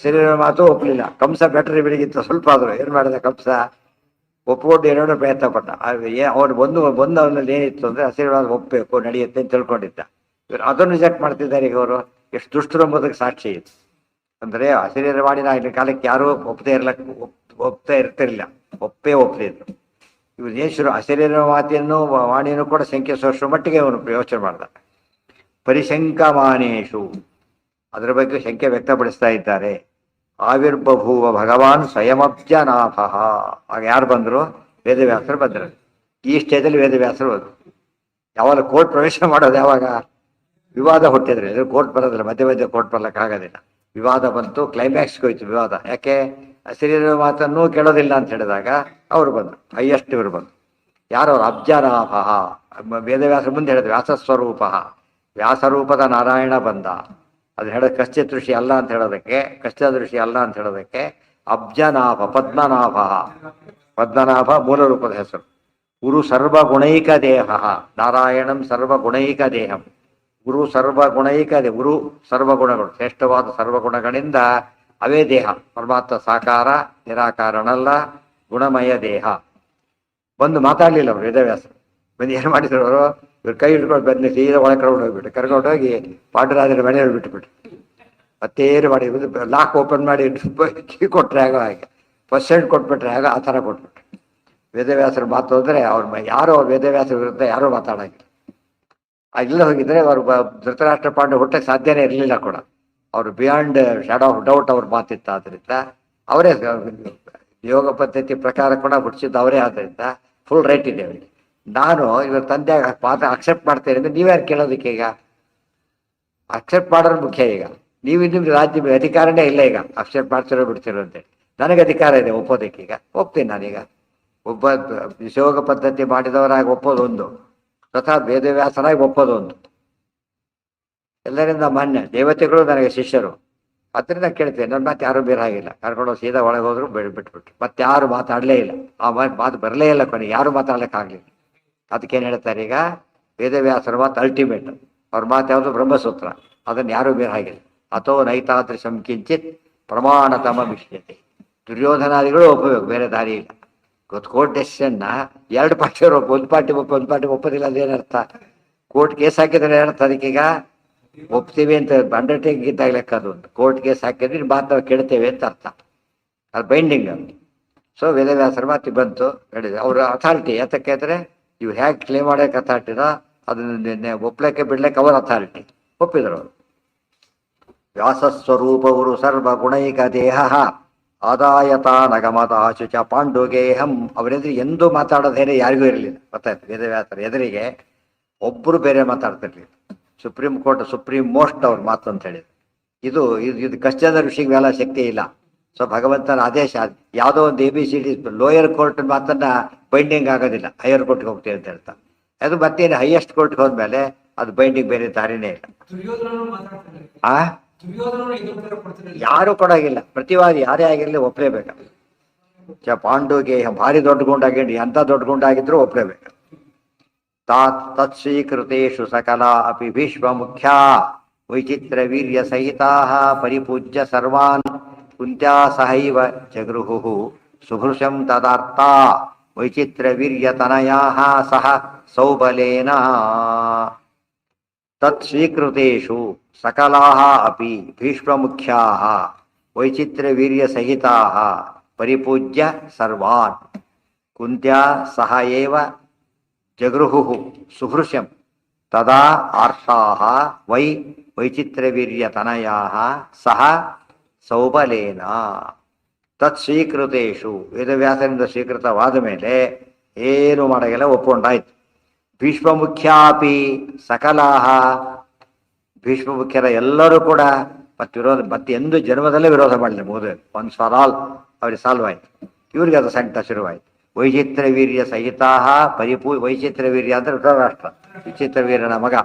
ಶರೀರ ಮಾತು ಒಪ್ಲಿಲ್ಲ. ಕಂಸ ಬೆಟ್ರಿ ಬೆಳಗಿತ್ತು ಸ್ವಲ್ಪ ಆದ್ರು. ಏನ್ ಮಾಡಿದ ಕಂಸ? ಒಪ್ಪಿಕೊಂಡು ಏನೇನೋ ಪ್ರಯತ್ನ ಪಟ್ಟ. ಅವ್ರು ಬಂದು ಅವನಲ್ಲಿ ಏನಿತ್ತು ಅಂದ್ರೆ ಹಸಿರುವಾದ ಒಪ್ಪಬೇಕು, ನಡೆಯುತ್ತೆ ಅಂತ ತಿಳ್ಕೊಂಡಿದ್ದ. ಇವರು ಅದನ್ನು ರಿಜೆಕ್ಟ್ ಮಾಡ್ತಿದ್ದಾರೆ. ಈಗ ಅವರು ಎಷ್ಟು ದುಷ್ಟರು ಎಂಬುದಕ್ಕೆ ಸಾಕ್ಷಿ ಇತ್ತು. ಅಂದ್ರೆ ಅಶರೀರವಾಣಿನ ಆಗಿನ ಕಾಲಕ್ಕೆ ಯಾರೂ ಒಪ್ತಾ ಇರ್ತಿರ್ಲಿಲ್ಲ, ಒಪ್ಪಲಿದ್ರು. ಇವ್ರು ಏನ್ ಅಶರೀರ ಮಾತಿಯನ್ನು ವಾಣಿಯನ್ನು ಕೂಡ ಸಂಖ್ಯೆ ಮಟ್ಟಿಗೆ ಅವನು ಯೋಚನೆ ಮಾಡ್ದ. ಪರಿಶಂಕಮಾನೇಶು, ಅದರ ಬಗ್ಗೆ ಶಂಕೆ ವ್ಯಕ್ತಪಡಿಸ್ತಾ ಇದ್ದಾರೆ. ಆವಿರ್ಬಭೂವ ಭಗವಾನ್ ಸ್ವಯಮಬ್ಜನಾಭ. ಆಗ ಯಾರು ಬಂದರು? ವೇದವ್ಯಾಸರು ಬಂದರು. ಈ ಸ್ಟೇಜಲ್ಲಿ ವೇದವ್ಯಾಸರು ಬಂದರು. ಯಾವಾಗ ಕೋರ್ಟ್ ಪ್ರವೇಶ ಮಾಡೋದು? ಯಾವಾಗ ವಿವಾದ ಹುಟ್ಟಿದ್ರೆ ಇದು ಕೋರ್ಟ್ ಬರೋದಿಲ್ಲ. ಮಧ್ಯೆ ಕೋರ್ಟ್ ಬರ್ಲಿಕ್ಕೆ ಆಗೋದಿಲ್ಲ. ವಿವಾದ ಬಂತು, ಕ್ಲೈಮ್ಯಾಕ್ಸ್ಗೆ ಹೋಯ್ತು ವಿವಾದ. ಯಾಕೆ? ಶರೀರ ಮಾತನ್ನು ಕೇಳೋದಿಲ್ಲ ಅಂತ ಹೇಳಿದಾಗ ಅವರು ಬಂದರು. ಹೈಯೆಸ್ಟ್ ಇವರು ಬಂದರು. ಯಾರವರು? ಅಬ್ಜನಾಭ. ವೇದವ್ಯಾಸರ ಮುಂದೆ ಹೇಳಿದ್ರು ವ್ಯಾಸಸ್ವರೂಪ, ವ್ಯಾಸರೂಪದ ನಾರಾಯಣ ಬಂದ. ಅದು ಹೇಳೋದು ಕಶ್ಚಿತ್ ಋಷಿ ಅಲ್ಲ ಅಂತ ಹೇಳೋದಕ್ಕೆ, ಕಶ್ಚಿತ್ ಋಷಿ ಅಲ್ಲ ಅಂತ ಹೇಳೋದಕ್ಕೆ ಅಬ್ಜನಾಭ ಪದ್ಮನಾಭ. ಪದ್ಮನಾಭ ಮೂಲ ರೂಪದ ಹೆಸರು. ಗುರು ಸರ್ವಗುಣೈಕ ದೇಹ, ನಾರಾಯಣಂ ಸರ್ವಗುಣೈಕ ದೇಹಂ. ಗುರು ಸರ್ವಗುಣೈಕ ಗುರು ಸರ್ವಗುಣಗಳು, ಶ್ರೇಷ್ಠವಾದ ಸರ್ವಗುಣಗಳಿಂದ ಅವೇ ದೇಹ. ಪರಮಾತ್ಮ ಸಾಕಾರ ನಿರಾಕಾರನಲ್ಲ, ಗುಣಮಯ ದೇಹ. ಬಂದು ಮಾತಾಡಲಿಲ್ಲ ಅವರು ವೇದವ್ಯಾಸರು. ಬಂದು ಏನು ಮಾಡಿದ್ರು ಅವರು, ಇವ್ರು ಕೈ ಹಿಡ್ಕೊಂಡು ಬಂದು ಸೀದಾ ಒಳಗೆ ಕರ್ಕೊಂಡು ಹೋಗಿ ಪಾಂಡುರಾಜರ ಮನೆಯಲ್ಲಿ ಬಿಟ್ಟುಬಿಟ್ಟು ಮತ್ತೇನು ಮಾಡಿ ಲಾಕ್ ಓಪನ್ ಮಾಡಿ ಕೀ ಕೊಟ್ಟರೆ ಆಗೋ ಹಾಗೆ, ಪರ್ಸೆಂಟ್ ಕೊಟ್ಬಿಟ್ರೆ ಆಗ ಆ ಥರ ಕೊಟ್ಬಿಟ್ರೆ. ವೇದವ್ಯಾಸರು ಮಾತು ಅಂದರೆ ಯಾರೋ ಅವ್ರು ವೇದವ್ಯಾಸರ ವಿರುದ್ಧ ಯಾರೋ ಮಾತಾಡೋಂಗಿಲ್ಲ. ಇಲ್ಲ ಹೋಗಿದ್ರೆ ಅವರು ಧೃತರಾಷ್ಟ್ರ ಪಾಂಡು ಹುಟ್ಟಕ್ಕೆ ಸಾಧ್ಯನೇ ಇರಲಿಲ್ಲ ಕೂಡ. ಅವರು ಬಿಯಾಂಡ್ ಶಾಡೋ ಆಫ್ ಡೌಟ್ ಅವ್ರ ಮಾತಿತ್ತು. ಆದ್ದರಿಂದ ಅವರೇ ಯೋಗ ಪದ್ಧತಿ ಪ್ರಕಾರ ಕೂಡ ಹುಟ್ಟಿಸಿದ್ದು ಅವರೇ. ಆದ್ದರಿಂದ ಫುಲ್ ರೈಟ್ ಇದೆ ಅವರಿಗೆ. ನಾನು ಇವ್ರ ತಂದೆ ಮಾತ ಅಕ್ಸೆಪ್ಟ್ ಮಾಡ್ತೇನೆ ಅಂದರೆ ನೀವ್ಯಾರು ಕೇಳೋದಕ್ಕೆ? ಈಗ ಅಕ್ಸೆಪ್ಟ್ ಮಾಡೋರು ಮುಖ್ಯ. ಈಗ ನೀವು ನಿಮ್ಗೆ ರಾಜ್ಯ ಅಧಿಕಾರನೇ ಇಲ್ಲ ಈಗ ಅಕ್ಸೆಪ್ಟ್ ಮಾಡ್ತಿರೋ ಬಿಡ್ತಿರೋ ಅಂತೇಳಿ. ನನಗೆ ಅಧಿಕಾರ ಇದೆ ಒಪ್ಪೋದಕ್ಕೆ. ಈಗ ಒಪ್ತೀನಿ ನಾನೀಗ. ಒಬ್ಬ ಯೋಗ ಪದ್ಧತಿ ಮಾಡಿದವರಾಗಿ ಒಪ್ಪೋದೊಂದು, ತಥಾ ವೇದವ್ಯಾಸರಾಗಿ ಒಪ್ಪೋದೊಂದು. ಎಲ್ಲರಿಂದ ಮಾನ್ಯ ದೇವತೆಗಳು ನನಗೆ ಶಿಷ್ಯರು. ಅದರಿಂದ ಕೇಳ್ತೇನೆ. ನನ್ನ ಮಾತು ಯಾರೂ ಬೇರೆ ಆಗಿಲ್ಲ. ಕರ್ಕೊಂಡು ಸೀದಾ ಒಳಗೆ ಹೋದ್ರು ಬಿಟ್ಬಿಟ್ರು. ಮತ್ತೆ ಯಾರು ಮಾತಾಡಲೇ ಇಲ್ಲ. ಆ ಮಾತು ಬರಲೇ ಇಲ್ಲ. ಕೊನೆಗೆ ಯಾರು ಮಾತಾಡ್ಲಿಕ್ಕಾಗಲಿಲ್ಲ. ಅದಕ್ಕೇನು ಹೇಳ್ತಾರೆ ಈಗ, ವೇದವ್ಯಾಸರ ಮಾತು ಅಲ್ಟಿಮೇಟ್. ಅವ್ರ ಮಾತು ಯಾವುದು ಬ್ರಹ್ಮಸೂತ್ರ. ಅದನ್ನು ಯಾರೂ ಬೇರೆ ಆಗಿಲ್ಲ. ಅಥೋ ನೈತಾದೃಶಂ ಕಿಂಚಿತ್ ಪ್ರಮಾಣತಮ ಮಿಷ್ಯತೆ. ದುರ್ಯೋಧನಾದಿಗಳು ಒಪ್ಪಬೇಕು, ಬೇರೆ ದಾರಿ ಇಲ್ಲ. ಕೋರ್ಟ್ ಡೆಸಿಷನ್ನ ಎರಡು ಪಕ್ಷರು ಒಂದು ಪಾರ್ಟಿ ಒಂದು ಪಾರ್ಟಿ ಒಪ್ಪೋದಿಲ್ಲ. ಅದೇನರ್ಥ? ಕೋರ್ಟ್ ಕೇಸ್ ಹಾಕಿದ್ರೆ ಏನರ್ಥ ಅದಕ್ಕೀಗ? ಒಪ್ತೀವಿ ಅಂತ ಅಂಡರ್ಟೇಕಿಂಗ್ ಇದ್ದಾಗ ಲೆಕ್ಕ. ಅದು ಒಂದು ಕೋರ್ಟ್ ಕೇಸ್ ಹಾಕಿದ್ರೆ ಮಾತು ನಾವು ಕೇಳ್ತೇವೆ ಅಂತ ಅರ್ಥ. ಅದು ಬೈಂಡಿಂಗ್ ಅದು. ಸೊ ವೇದವ್ಯಾಸರ ಮಾತು ಬಂತು, ಹೇಳಿದೆ. ಅವರ ಅಥಾರಿಟಿ ಯಾತಕ್ಕೆ ಅಂದರೆ, ಇವ್ರು ಹೇಗೆ ಕ್ಲೇಮ್ ಮಾಡೋಕೆ ಅಥಾರಿಟಿನೋ ಅದನ್ನ ಒಪ್ಲಕ್ಕೆ ಬಿಡ್ಲಿಕ್ಕೆ ಅವರ ಅಥಾರಿಟಿ. ಒಪ್ಪಿದ್ರು ಅವರು. ವ್ಯಾಸಸ್ವರೂಪವರು ಸರ್ವ ಗುಣೈಕ ದೇಹ ಆದಾಯತ ನಗಮತಾಶುಚ ಪಾಂಡುಗೇಹಂ. ಅವರೆದುರು ಎಂದೂ ಮಾತಾಡೋದೇನೆ ಯಾರಿಗೂ ಇರಲಿಲ್ಲ. ಗೊತ್ತಾಯ್ತು? ವೇದವ್ಯಾಸರ ಎದುರಿಗೆ ಒಬ್ಬರು ಬೇರೆ ಮಾತಾಡ್ತಿರ್ಲಿಲ್ಲ. ಸುಪ್ರೀಂ ಕೋರ್ಟ್ ಸುಪ್ರೀಂ ಮೋಸ್ಟ್ ಅವ್ರ ಮಾತು ಅಂತ ಹೇಳಿದ್ರು. ಇದು ಇದು ಕಷ್ಟದ ಋಷಿಗೆ ಮೇಲೆ ಶಕ್ತಿ ಇಲ್ಲ. ಸೊ ಭಗವಂತನ ಆದೇಶ. ಯಾವುದೋ ಒಂದು ABCD ಲೋಯರ್ ಕೋರ್ಟ್ ಮಾತನ್ನ ಬೈಂಡಿಂಗ್ ಆಗೋದಿಲ್ಲ. ಹೈಯರ್ ಕೋರ್ಟ್ಗೆ ಹೋಗ್ತೀವಿ ಅಂತ ಹೇಳ್ತಾ. ಅದು ಮತ್ತೇನು ಹೈಯೆಸ್ಟ್ ಕೋರ್ಟ್ಗೆ ಹೋದ್ಮೇಲೆ ಅದು ಬೈಂಡಿಂಗ್ ಬೇರೆ ದಾರಿನೇ ಇಲ್ಲ. ಆ ಯಾರು ಕೊಡೋಗಿಲ್ಲ. ಪ್ರತಿವಾದಿ ಯಾರೇ ಆಗಿರಲಿ ಒಪ್ಪಲೇಬೇಕು. ಪಾಂಡುಗೆ ಭಾರಿ ದೊಡ್ಡ ಗುಂಡಾಗಿ ಎಂಥ ದೊಡ್ಡ ಗುಂಡಾಗಿದ್ರು ಒಪ್ಪಲೇಬೇಕು. ತತ್ಸ್ವೀಕೃತೇಷು ಸಕಲ ಅಪಿ ಭೀಷ್ಮ ಮುಖ್ಯ ವೈಚಿತ್ರ ವೀರ್ಯ ಸಹಿತಾ ಪರಿಪೂಜ್ಯ ಸರ್ವಾನ್ ಕುಂತ್ಯಾ ಸಹೈವ ಜಗೃಹು ಸುಭೃಶಂ ತದಾರ್ಥ ವೈಚಿತ್ರ ವೀರ್ಯ ತನಯಾ ಸಹ ಸೌಬಲೇನ. ತತ್ಸ್ವೀಕೃತೇಷು ಸಕಲಾಃ ಅಪಿ ಭೀಷ್ಮಮುಖ್ಯಾಃ ವೈಚಿತ್ರ್ಯವೀರ್ಯಸಹಿತಾಃ ಪರಿಪೂಜ್ಯ ಸರ್ವಾನ್ ಕುಂತ್ಯಾ ಸಹ ಏವ ಜಗೃಹುಃ ಸುಹೃಶ್ಯಂ ತದಾ ಆರ್ಷಾಃ ವೈಚಿತ್ರ್ಯವೀರ್ಯತನಯಾಃ ಸಹ ಸೌಬಲೇನ. ತತ್ಸ್ವೀಕೃತೇಷು ವೇದವ್ಯಾಸರಿಂದ ಸ್ವೀಕೃತವಾದ ಮೇಲೆ ಏನು ಮಾಡೋಂಗಿಲ್ಲ, ಒಪ್ಕೊಂಡಾಯ್ತು. ಭೀಷ್ಮಮುಖ್ಯಾಪಿ ಸಕಲಾಃ, ಭೀಷ್ಮ ಮುಖ್ಯರ ಎಲ್ಲರೂ ಕೂಡ ಮತ್ತೆ ಎಂದು ಜನ್ಮದಲ್ಲೇ ವಿರೋಧ ಮಾಡಲಿಲ್ಲ. ಮುಗಿದು ಒನ್ಸ್ ಫಾರ್ ಆಲ್ ಅವ್ರಿಗೆ ಸಾಲ್ವ್ ಆಯ್ತು. ಇವ್ರಿಗೆ ಅದು ಸಂಕಟ ಶುರುವಾಯಿತು. ವೈಚಿತ್ರ ವೀರ್ಯ ಸಹಿತಾ ವೈಚಿತ್ರ ವೀರ್ಯ ಅಂದ್ರೆ ಧೃತರಾಷ್ಟ್ರ, ವಿಚಿತ್ರ ವೀರ್ಯನ ಮಗ.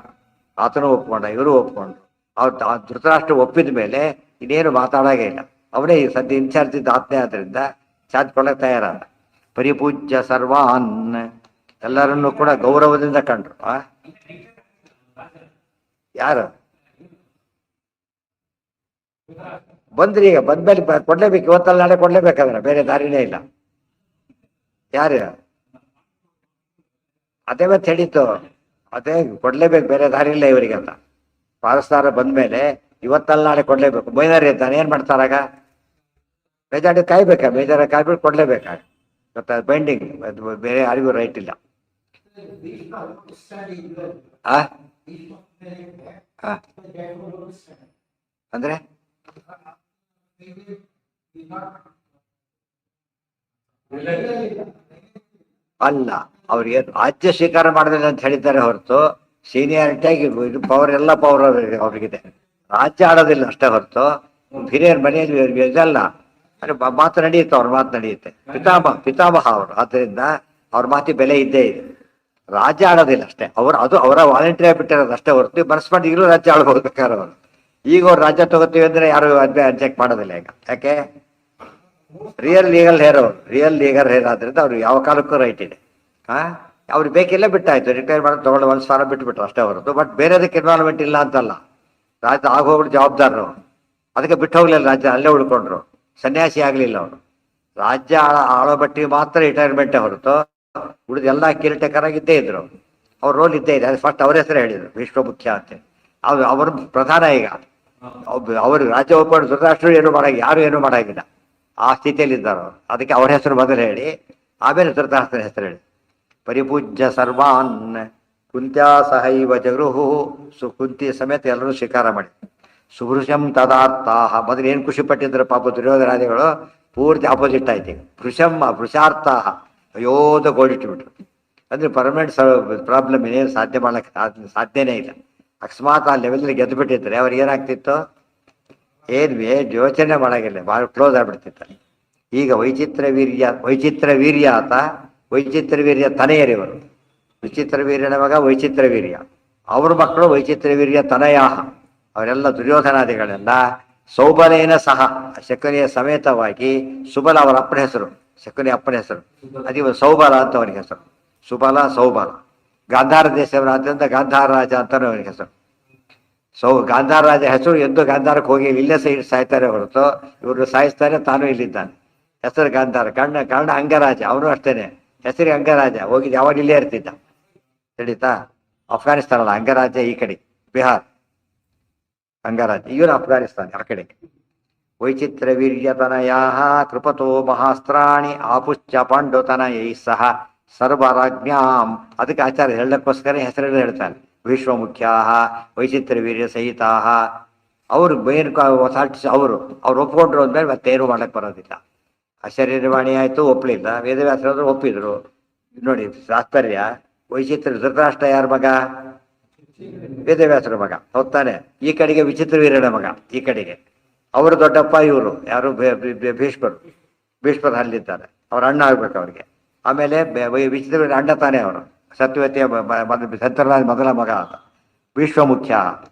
ಆತನು ಒಪ್ಕೊಂಡ, ಇವರು ಒಪ್ಕೊಂಡ್ರು. ಅವ್ರು ಧೃತರಾಷ್ಟ್ರ ಒಪ್ಪಿದ ಮೇಲೆ ಇನ್ನೇನು ಮಾತಾಡೋಂಗೇ ಇಲ್ಲ. ಅವನೇ ಸದ್ಯ ಇನ್ಚಾರ್ಜ್ ಇದ್ದ ಆತ್ಮೆ. ಆದ್ದರಿಂದ ಚಾರ್ಜ್ ಕೊಡಕ್ಕೆ ತಯಾರಾದ. ಪರಿಪೂಜ್ಯ ಸರ್ವಾನ್, ಎಲ್ಲರನ್ನೂ ಕೂಡ ಗೌರವದಿಂದ ಕಂಡ್ರು. ಯಾರು ಬಂದ್ರಿ? ಈಗ ಬಂದ್ಮೇಲೆ ಕೊಡ್ಲೇಬೇಕು. ಇವತ್ತಲ್ಲ ನಾಳೆ ಕೊಡ್ಲೇಬೇಕಾದ್ರೆ ಬೇರೆ ದಾರಿನೇ ಇಲ್ಲ. ಯಾರು? ಅದೇ ಮತ್ತೆ ಹೇಳಿತ್ತು. ಅದೇ ಕೊಡ್ಲೇಬೇಕು, ಬೇರೆ ದಾರಿ ಇಲ್ಲ ಇವರಿಗೆ ಅಂತ. ಪಾರಸ್ತಾರ ಬಂದ್ಮೇಲೆ ಇವತ್ತಲ್ಲ ನಾಳೆ ಕೊಡ್ಲೇಬೇಕು. ಬೈದಾರಿ ಅಂತಾನೆ ಏನ್ ಮಾಡ್ತಾರಾಗ? ಬೇಜಾಡಿ ಕಾಯ್ಬೇಕಾ? ಬೇಜಾರ ಕಾಯ್ಬಿಟ್ಟು ಕೊಡ್ಲೇಬೇಕಾಗ. ಗೊತ್ತಾ? ಬೈಂಡಿಂಗ್. ಅದು ಬೇರೆ ಯಾರಿಗೂ ರೈಟ್ ಇಲ್ಲ. ಆ ಅಂದ್ರೆ ಅಲ್ಲ, ಅವ್ರಿಗೆ ರಾಜ್ಯ ಸ್ವೀಕಾರ ಮಾಡಿದ್ರೆ ಅಂತ ಹೇಳಿದ್ದಾರೆ ಹೊರತು ಸೀನಿಯಾರಿಟಿಯಾಗಿ ಇದು ಪವರ್, ಎಲ್ಲ ಪವರ್ ಅವ್ರಿಗಿದೆ. ರಾಜ್ಯ ಆಡೋದಿಲ್ಲ ಅಷ್ಟೇ ಹೊರತು ಹಿರಿಯರ ಮನೆಯಲ್ಲಿ ಇದಲ್ಲ. ಅಂದ್ರೆ ಮಾತು ನಡೆಯುತ್ತೆ, ಅವ್ರ ಮಾತು ನಡೆಯುತ್ತೆ. ಪಿತಾಮಹ ಅವರು. ಆದ್ದರಿಂದ ಅವ್ರ ಮಾತಿ ಬೆಲೆ ಇದ್ದೇ ಇದೆ. ರಾಜ್ಯ ಆಡೋದಿಲ್ಲ ಅಷ್ಟೇ. ಅದು ಅವರ ವಾಲಂಟಿಯರ್ ಬಿಟ್ಟಿರೋದು ಅಷ್ಟೇ ಹೊರತು ಮನಸ್ಸು ಮಾಡಿ ಈಗಲೂ ರಾಜ್ಯ ಆಳ್ಬೋದು ಬೇಕಾದ್ರೆ ಅವರು. ಈಗ ಅವ್ರು ರಾಜ್ಯ ತಗೋತೀವಿ ಅಂದ್ರೆ ಯಾರು ಅಬ್ಜೆಕ್ಟ್ ಮಾಡೋದಿಲ್ಲ ಈಗ. ಯಾಕೆ? ರಿಯಲ್ ಲೀಗಲ್ ಹೇರ್ ಆದ್ರಿಂದ ಅವ್ರು ಯಾವ ಕಾಲಕ್ಕೂ ರೈಟ್ ಇದೆ. ಹಾ, ಅವ್ರಿಗೆ ಬೇಕಿಲ್ಲ ಬಿಟ್ಟಾಯ್ತು, ರಿಟೈರ್ ಮಾಡಿ ತಗೊಂಡು ಒಂದು ಸಾವಿರ ಬಿಟ್ಬಿಟ್ರು ಅಷ್ಟೇ ಹೊರತು. ಬಟ್ ಬೇರೆದಕ್ಕೆ ಇನ್ವಾಲ್ವ್ಮೆಂಟ್ ಇಲ್ಲ ಅಂತಲ್ಲ, ರಾಜ್ಯ ಆಗೋಗ್ಬಿಟ್ಟು ಜವಾಬ್ದಾರರು. ಅದಕ್ಕೆ ಬಿಟ್ಟು ಹೋಗ್ಲಿಲ್ಲ, ರಾಜ್ಯ ಅಲ್ಲೇ ಉಳ್ಕೊಂಡ್ರು, ಸನ್ಯಾಸಿ ಆಗ್ಲಿಲ್ಲ ಅವರು. ರಾಜ್ಯ ಆಳೋ ಬಟ್ಟಿಗೆ ಮಾತ್ರ ರಿಟೈರ್ಮೆಂಟೇ ಹೊರತು ಉಳಿದ ಎಲ್ಲ ಕೇರ್ಟೇಕರ್ ಆಗಿದ್ದೇ ಇದ್ರು. ಅವ್ರ ರೋಲ್ ಇದ್ದೇ ಇದೆ. ಅದು ಫಸ್ಟ್ ಅವ್ರ ಹೆಸರು ಹೇಳಿದ್ರು, ವಿಶ್ವ ಮುಖ್ಯ ಅಂತ. ಅವರು ಪ್ರಧಾನ ಈಗ. ಅವರು ರಾಜ್ಯ ಒಪ್ಪಿಕೊಂಡು ಧೃತರಾಷ್ಟ್ರರು ಏನು ಯಾರು ಏನು ಮಾಡಾಗಿಲ್ಲ, ಆ ಸ್ಥಿತಿಯಲ್ಲಿ ಇದ್ದಾರೋ. ಅದಕ್ಕೆ ಅವ್ರ ಹೆಸರು ಮೊದಲು ಹೇಳಿ ಆಮೇಲೆ ಧೃತರಾಷ್ಟ್ರನ ಹೆಸರು ಹೇಳಿ. ಪರಿಪೂಜ್ಯ ಸರ್ವಾನ್ ಕುಂತ್ಯಾ ಸಹೈವ ಜಗೃಹು. ಕುಂತಿ ಸಮೇತ ಎಲ್ಲರೂ ಸ್ವೀಕಾರ ಮಾಡಿ. ಸುಭೃಶಂ ತದಾರ್ಥಾಹ. ಮೊದಲು ಏನು ಖುಷಿ ಪಟ್ಟಿದ್ರು ಪಾಪ ದುರ್ಯೋಧನಾದಿಗಳು, ಪೂರ್ತಿ ಆಪೋಸಿಟ್ ಆಯ್ತು. ಭೃಶಾರ್ಥಾಹ ಅಯೋಧ ಗೋಡಿಟ್ಬಿಟ್ರು. ಅಂದ್ರೆ ಪರ್ಮನೆಂಟ್ ಪ್ರಾಬ್ಲಮ್ ಏನೇನು ಸಾಧ್ಯ ಮಾಡಕ್ಕೆ ಸಾಧ್ಯನೇ ಇಲ್ಲ. ಅಕಸ್ಮಾತ್ ಆ ಲೆವೆಲ್ ಗೆದ್ದು ಬಿಟ್ಟಿದ್ರೆ ಅವ್ರಿಗೆ ಏನಾಗ್ತಿತ್ತು, ಏನು ಯೋಚನೆ ಮಾಡಾಗಿಲ್ಲ, ಭಾಳ ಕ್ಲೋಸ್ ಆಗ್ಬಿಡ್ತಿತ್ತು. ಈಗ ವೈಚಿತ್ರ ವೀರ್ಯ ಆತ, ವೈಚಿತ್ರ ವೀರ್ಯ ತನೆಯರಿವರು. ವಿಚಿತ್ರ ವೀರ್ಯನ ಮಗ ವೈಚಿತ್ರ ವೀರ್ಯ, ಅವ್ರ ಮಕ್ಕಳು ವೈಚಿತ್ರ ವೀರ್ಯ ತನಯಾಹ. ಅವರೆಲ್ಲ ದುರ್ಯೋಧನಾದಿಗಳೆಲ್ಲ ಸೌಬಲೇನ ಸಹ ಶಕುನಿಯ ಸಮೇತವಾಗಿ. ಸುಬಲ ಅವರ ಅಪ್ಪನ ಹೆಸರು, ಶಕುನಿ ಅಪ್ಪನ ಹೆಸರು. ಅದಿವ ಸೌಬಲ ಅಂತ ಅವನಿಗೆ ಹೆಸರು. ಸುಬಲ ಸೌಬಲ. ಗಾಂಧಾರ ದೇಶವರಾದ್ರಿಂದ ಗಾಂಧಾರ ರಾಜ ಅಂತಾನೆ ಅವನಿಗೆ ಹೆಸರು. ಗಾಂಧಾರ ರಾಜ ಹೆಸರು ಎಂದು ಗಾಂಧಾರಕ್ಕೆ ಹೋಗಿ ಇಲ್ಲೇ ಸಾಯ್ತಾರೆ ಹೊರತು ಇವರು ಸಾಯಿಸ್ತಾರೆ, ತಾನು ಇಲ್ಲಿದ್ದಾನೆ. ಹೆಸರು ಗಾಂಧಾರ. ಕರ್ಣ ಅಂಗರಾಜ, ಅವನು ಅಷ್ಟೇನೆ, ಹೆಸರಿಗೆ ಅಂಗರಾಜ. ಹೋಗಿದ್ದು ಯಾವಾಗ ಇಲ್ಲೇ ಇರ್ತಿದ್ದ. ತಿಳಿತಾ? ಅಫ್ಘಾನಿಸ್ತಾನ ಅಲ್ಲ, ಅಂಗರಾಜ ಈ ಕಡೆ ಬಿಹಾರ್, ಅಂಗರಾಜ ಇವನು ಅಫ್ಘಾನಿಸ್ತಾನ ಆ ಕಡೆ. ವೈಚಿತ್ರ ವೀರ್ಯತನಯಾ ಕೃಪತೋ ಮಹಾಸ್ತ್ರಾಣಿ ಆಪುಶ್ಚ ಪಾಂಡುತನಯೈ ಸಹ ಸರ್ವರಾಜ್ಞಾಂ. ಅದಕ್ಕೆ ಆಚಾರ್ಯ ಹೇಳಕ್ಕೋಸ್ಕರ ಹೆಸರು ಹೇಳ್ತಾನೆ. ವಿಶ್ವ ಮುಖ್ಯಾ ವೈಚಿತ್ರ ವೀರ್ಯ ಸಹಿತಾ. ಅವರು ಮೇನ್ ಅವರು ಒಪ್ಕೊಂಡ್ರು ಅಂದ್ಮೇಲೆ ಮತ್ತೇನು ಮಾಡಕ್ ಬರೋದಿಲ್ಲ. ಅಶರೀರವಾಣಿ ಆಯ್ತು, ಒಪ್ಪಲಿಲ್ಲ. ವೇದವ್ಯಾಸರಾದ್ರು ಒಪ್ಪಿದ್ರು. ನೋಡಿ ತಾತ್ಪರ್ಯ. ವೈಚಿತ್ರ ಧೃತರಾಷ್ಟ್ರ ಯಾರ ಮಗ? ವೇದವ್ಯಾಸರ ಮಗ, ಹೊತ್ತಾನೆ. ಈ ಕಡೆಗೆ ವಿಚಿತ್ರ ವೀರ್ಯನ ಮಗ ಈ ಕಡೆಗೆ. ಅವರು ದೊಡ್ಡಪ್ಪ, ಇವರು ಯಾರು ಭೀಷ್ಮರು ಅಲ್ಲಿದ್ದಾರೆ. ಅವ್ರ ಅಣ್ಣ ಆಗ್ಬೇಕು ಅವ್ರಿಗೆ. ಆಮೇಲೆ ವಿಚಿತ್ರ ವೀರ್ಯ ಅಣ್ಣ ತಾನೇ ಅವರು, ಸತ್ಯವತಿಯ ಸತ್ಯರಾಜ ಮೊದಲ ಮಗ ಅಂತ. ಭೀಷ್ಮ ಮುಖ್ಯ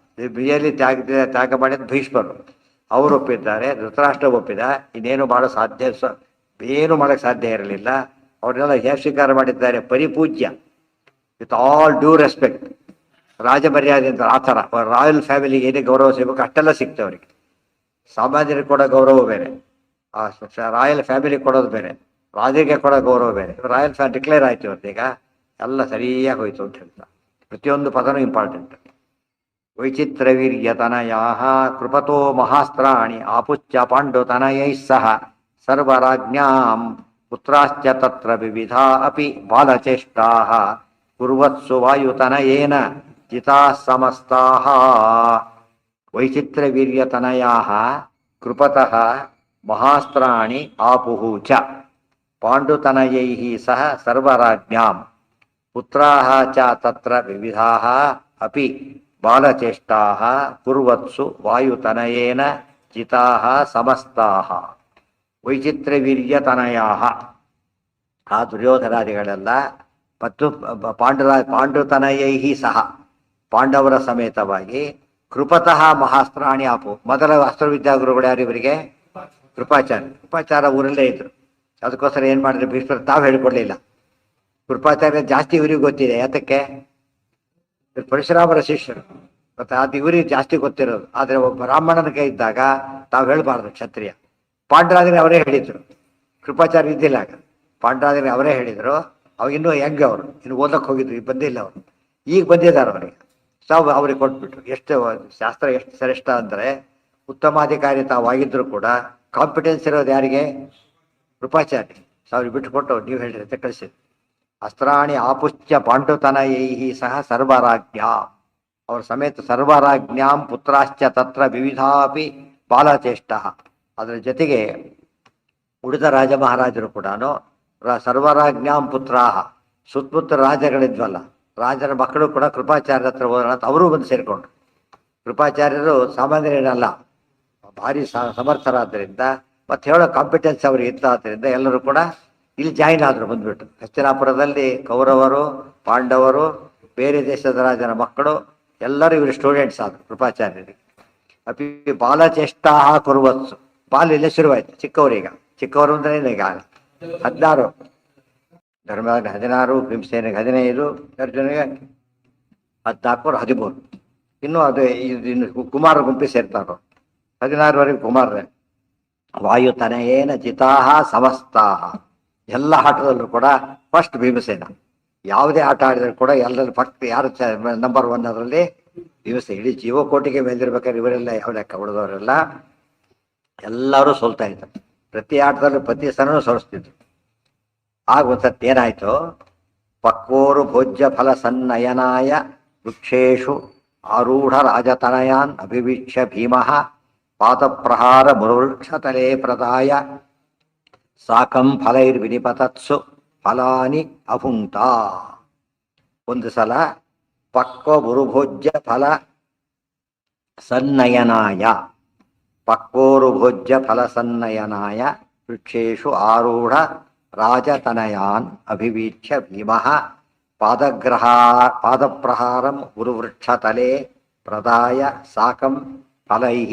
ಬಿಯಲ್ಲಿ ತ್ಯಾಗ ಮಾಡಿದ ಭೀಷ್ಮರು, ಅವರು ಒಪ್ಪಿದ್ದಾರೆ. ಧೃತರಾಷ್ಟ್ರ ಒಪ್ಪಿದ. ಇನ್ನೇನು ಮಾಡೋ ಸಾಧ್ಯ, ಏನು ಮಾಡಕ್ಕೆ ಸಾಧ್ಯ ಇರಲಿಲ್ಲ. ಅವ್ರನ್ನೆಲ್ಲ ಹೇಗೆ ಸ್ವೀಕಾರ ಮಾಡಿದ್ದಾರೆ? ಪರಿಪೂಜ್ಯ, ವಿತ್ ಆಲ್ ಡ್ಯೂ ರೆಸ್ಪೆಕ್ಟ್, ರಾಜ ಮರ್ಯಾದೆ ಅಂತ. ಆ ಥರ ರಾಯಲ್ ಫ್ಯಾಮಿಲಿಗೆ ಏನೇ ಗೌರವ ಸಿಗಬೇಕು ಅಷ್ಟೆಲ್ಲ ಸಿಗ್ತವೆ ಅವರಿಗೆ. ಸಾಮಾನ್ಯರಿಗೆ ಕೊಡೋ ಗೌರವ ಬೇರೆ, ಆ ರಾಯಲ್ ಫ್ಯಾಮಿಲಿ ಕೊಡೋದು ಬೇರೆ, ರಾಜರಿಗೆ ಕೊಡೋ ಗೌರವ ಬೇರೆ. ರಾಯಲ್ ಫ್ಯಾಮಿಲಿ ಡಿಕ್ಲೇರ್ ಆಯ್ತು ಇವತ್ತೀಗ, ಎಲ್ಲ ಸರಿಯಾಗಿ ಹೋಯ್ತು ಅಂತ ಹೇಳ್ತಾ. ಪ್ರತಿಯೊಂದು ಪದನೂ ಇಂಪಾರ್ಟೆಂಟ್. ವೈಚಿತ್ರ ವೀರ್ಯತನಯಾ ಕೃಪತೋ ಮಹಾಸ್ತ್ರಾಣಿ ಆಪುಶ್ಚ ಪಾಂಡುತನಯೈ ಸಹ ಸರ್ವರಾಜ್ಞಾಂ ಪುತ್ರಾಶ್ಚ ತತ್ರ ವಿವಿಧಾ ಅಪಿ ಬಾಲಚೇಷ್ಟಾಃ ಕುರ್ವತ್ಸು ವಾಯುತನಯೇನ ಜಿತಾಃ ಸಮಸ್ತಾಃ. ವೈಚಿತ್ರ ವೀರ್ಯತನಯಾಃ ಕೃಪತಃ ಮಹಾಸ್ತ್ರಾಣಿ ಆಪುಃ ಚ ಪಾಂಡುತನಯೈಃ ಸಹ ಸರ್ವರಾಜ್ಞಾಂ ಪುತ್ರಾಃ ಚ ತತ್ರ ವಿವಿಧಾಃ ಅಪಿ ಬಾಲಚೇಷ್ಟಾಃ ಕುರ್ವತ್ಸು ವಾಯುತನಯೇನ ಜಿತಾಃ ಸಮಸ್ತಾಃ. ವೈಚಿತ್ರ ವೀರ್ಯತನಯಾಃ, ಆ ದುರ್ಯೋಧನಾದಿಗಳೆಲ್ಲ ಮತ್ತು ಪಾಂಡುತನಯೈಹಿ ಸಹ ಪಾಂಡವರ ಸಮೇತವಾಗಿ ಕೃಪತಃ ಮಹಾಸ್ತ್ರಾಣಿ ಆಪು. ಮೊದಲ ಅಸ್ತ್ರವಿದ್ಯಾಗುರುಗಳು ಯಾರು ಇವರಿಗೆ? ಕೃಪಾಚಾರ್ಯ ಊರಲ್ಲೇ ಇದ್ರು. ಅದಕ್ಕೋಸ್ಕರ ಏನು ಮಾಡಿದ್ರೆ ಭೀಷ್ಮರು ತಾವು ಹೇಳ್ಕೊಡ್ಲಿಲ್ಲ. ಕೃಪಾಚಾರ್ಯ ಜಾಸ್ತಿ ಇವರಿಗೆ ಗೊತ್ತಿದೆ. ಯಾತಕ್ಕೆ? ಪರಶುರಾಮರ ಶಿಷ್ಯರು, ಮತ್ತೆ ಅದು ಇವರಿಗೆ ಜಾಸ್ತಿ ಗೊತ್ತಿರೋದು. ಆದರೆ ಒಬ್ಬ ಬ್ರಾಹ್ಮಣನ ಕೈ ಇದ್ದಾಗ ತಾವು ಹೇಳ್ಬಾರ್ದು ಕ್ಷತ್ರಿಯ. ಪಾಂಡರಾದ್ರೆ ಅವರೇ ಹೇಳಿದ್ರು, ಕೃಪಾಚಾರ್ಯ ಇದ್ದಿಲ್ಲ ಆಗ. ಪಾಂಡರಾದ್ರೆ ಅವರೇ ಹೇಳಿದ್ರು. ಅವಾಗ ಇನ್ನೂ ಹೆಂಗೆ ಅವರು ಇನ್ನು ಓದಕ್ಕೆ ಹೋಗಿದ್ರು, ಬಂದಿಲ್ಲ ಅವರು. ಈಗ ಬಂದಿದ್ದಾರೆ ಅವರಿಗೆ. ತಾವು ಅವ್ರಿಗೆ ಕೊಟ್ಬಿಟ್ರು. ಎಷ್ಟು ಶಾಸ್ತ್ರ ಎಷ್ಟು ಶ್ರೇಷ್ಠ ಅಂದರೆ, ಉತ್ತಮಾಧಿಕಾರಿ ತಾವಾಗಿದ್ರು ಕೂಡ ಕಾಂಪಿಟೆನ್ಸ್ ಇರೋದು ಯಾರಿಗೆ? ಕೃಪಾಚಾರ್ಯ. ಅವ್ರಿಗೆ ಬಿಟ್ಟುಕೊಟ್ಟು ನೀವು ಹೇಳಿರಿ ಅಂತ ಕಳಿಸಿದ್ರು. ಅಸ್ತ್ರಾಣಿ ಆಪುಶ್ಚ ಪಾಂಡುತನಯೈಹಿ ಸಹ ಸರ್ವರಾಜ್ಞಾ, ಅವ್ರ ಸಮೇತ ಸರ್ವರಾಜ್ಞಾಂ ಪುತ್ರಾಶ್ಚ ತತ್ರ ವಿವಿಧಾಪಿ ಬಾಲಚೇಷ್ಟ. ಅದರ ಜೊತೆಗೆ ಉಳಿದ ರಾಜ ಮಹಾರಾಜರು ಕೂಡ ಸರ್ವರಾಜ್ಞಾಂ ಪುತ್ರಾಹ, ಸುತ್ತಮುತ್ತ ರಾಜಗಳಿದ್ವಲ್ಲ, ರಾಜರ ಮಕ್ಕಳು ಕೂಡ ಕೃಪಾಚಾರ್ಯರ ಹತ್ರ ಹೋಗೋಣ ಅಂತ ಅವರು ಬಂದು ಸೇರಿಕೊಂಡ್ರು. ಕೃಪಾಚಾರ್ಯರು ಸಾಮಾನ್ಯರೇನಲ್ಲ, ಭಾರಿ ಸಮರ್ಥರಾದ್ದರಿಂದ ಮತ್ತೆ ಹೇಳೋ ಕಾಂಪಿಟೆನ್ಸ್ ಅವ್ರಿಗೆ ಇತ್ತಾದ್ದರಿಂದ ಎಲ್ಲರೂ ಕೂಡ ಇಲ್ಲಿ ಜಾಯಿನ್ ಆದರು. ಬಂದ್ಬಿಟ್ಟು ಹಸ್ತಿನಾಪುರದಲ್ಲಿ ಕೌರವರು, ಪಾಂಡವರು, ಬೇರೆ ದೇಶದ ರಾಜನ ಮಕ್ಕಳು ಎಲ್ಲರೂ ಇವರು ಸ್ಟೂಡೆಂಟ್ಸ್ ಆದರು ಕೃಪಾಚಾರ್ಯರಿಗೆ. ಅಪಿ ಬಾಲಚೇಷ್ಟಾ ಕುರುವತ್ಸು. ಬಾಲ್ಯ ಶುರುವಾಯ್ತು ಚಿಕ್ಕವರೀಗ. ಚಿಕ್ಕವರು ಅಂದ್ರೆ ಈಗ 16, ಧರ್ಮರಾಜ 16, ಭೀಮಸೇನಿಗೆ 15, ಅರ್ಜುನಿಗೆ 14, 13. ಇನ್ನೂ ಅದು ಇನ್ನು ಕುಮಾರ ಗುಂಪಿ ಸೇರ್ತಾರೋ 16ವರೆಗೆ ಕುಮಾರರೇ. ವಾಯುತನಯೇನ ಜಿತಾಹ ಸಮಸ್ತಾಹ. ಎಲ್ಲ ಆಟದಲ್ಲೂ ಕೂಡ ಫಸ್ಟ್ ಭೀಮಸೇನ. ಯಾವುದೇ ಆಟ ಆಡಿದ್ರು ಕೂಡ ಎಲ್ಲರೂ ಫಸ್ಟ್ ಯಾರು ನಂಬರ್ 1 ಅದರಲ್ಲಿ ಭೀಮಸೇನ. ಇಡೀ ಜೀವಕೋಟಿಗೆ ಮೇಲಿರ್ಬೇಕಾದ್ರೆ ಇವರೆಲ್ಲ ಯಾವ ಲೆಕ್ಕ ಹೊಡೆದವರೆಲ್ಲ ಎಲ್ಲರೂ ಸೋಲ್ತಾ ಇದ್ದಾರೆ. ಪ್ರತಿ ಆಟದಲ್ಲೂ ಪ್ರತಿ ಸನೂ ಸೋಲಿಸ್ತಿದ್ರು. ಆಗ ಒಂದ್ಸತಿ ಏನಾಯ್ತು, ಪಕ್ವೋರು ಭೋಜ್ಯ ಫಲ ಸನ್ನಯನಾಯ ವೃಕ್ಷೇಶು ಆರೂಢ ರಾಜತನಯಾನ್ ಅಭಿವೀಕ್ಷ್ಯ ಭೀಮಃ ಪಾದಪ್ರಹಾರ ಮುರುವೃಕ್ಷತಲೇ ಪ್ರದಾಯ ಸಾಕಂ ಫಲೈರ್ವಿನಿಪತತ್ಸು ಫಲಾನಿ ಅಭುಂಕ್ತ. ಒಂದು ಸಲ ಪಕ್ವ ಗುರುಭೋಜ್ಯ ಫಲ ಸನ್ನಯನಾಯ, ಪಕ್ವೋರುಭೋಜ್ಯ ಫಲ ಸನ್ನಯನಾಯ ವೃಕ್ಷೇಶು ಆರೂಢ ರಾಜತನಯಾನ್ ಅಭಿವೀಕ್ಷ್ಯ ಭೀಮಃ ಪಾದಪ್ರಹಾರಂ ಗುರುವೃಕ್ಷತಲೇ ಪ್ರದಾಯ ಸಾಕಂ ಫಲೈಃ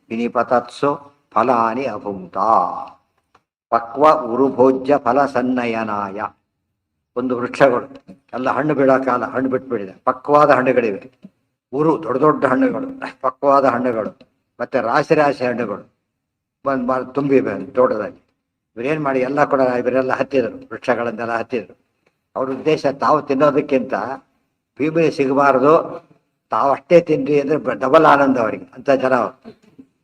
ವಿನಿಪತತ್ಸು ಫಲಾನಿ ಅಭುಂಕ್ತ. ಪಕ್ವ ಉರುಭೋಜ್ಯ ಫಲ ಸನ್ನಯನಾಯ. ಒಂದು ವೃಕ್ಷಗಳು ಎಲ್ಲ ಹಣ್ಣು ಬೀಳೋ ಕಾಲ, ಹಣ್ಣು ಬಿಟ್ಬಿಟ್ಟಿದೆ. ಪಕ್ವಾದ ಹಣ್ಣುಗಳಿವೆ. ಉರು ದೊಡ್ಡ ದೊಡ್ಡ ಹಣ್ಣುಗಳು, ಪಕ್ವಾದ ಹಣ್ಣುಗಳು, ಮತ್ತೆ ರಾಶಿ ರಾಶಿ ಹಣ್ಣುಗಳು ತುಂಬಿ ತೋಟದಲ್ಲಿ. ಇವರೇನು ಮಾಡಿ ಎಲ್ಲ ಕೂಡ ಇವರೆಲ್ಲ ಹತ್ತಿದರು, ವೃಕ್ಷಗಳನ್ನೆಲ್ಲ ಹತ್ತಿದರು. ಅವ್ರ ಉದ್ದೇಶ ತಾವು ತಿನ್ನೋದಕ್ಕಿಂತ ಭೀಮನಿಗೆ ಸಿಗಬಾರದು, ತಾವು ಅಷ್ಟೇ ತಿನ್ರಿ ಅಂದ್ರೆ ಡಬಲ್ ಆನಂದ ಅವರಿಗೆ ಅಂತ ಜನ ಅವರು.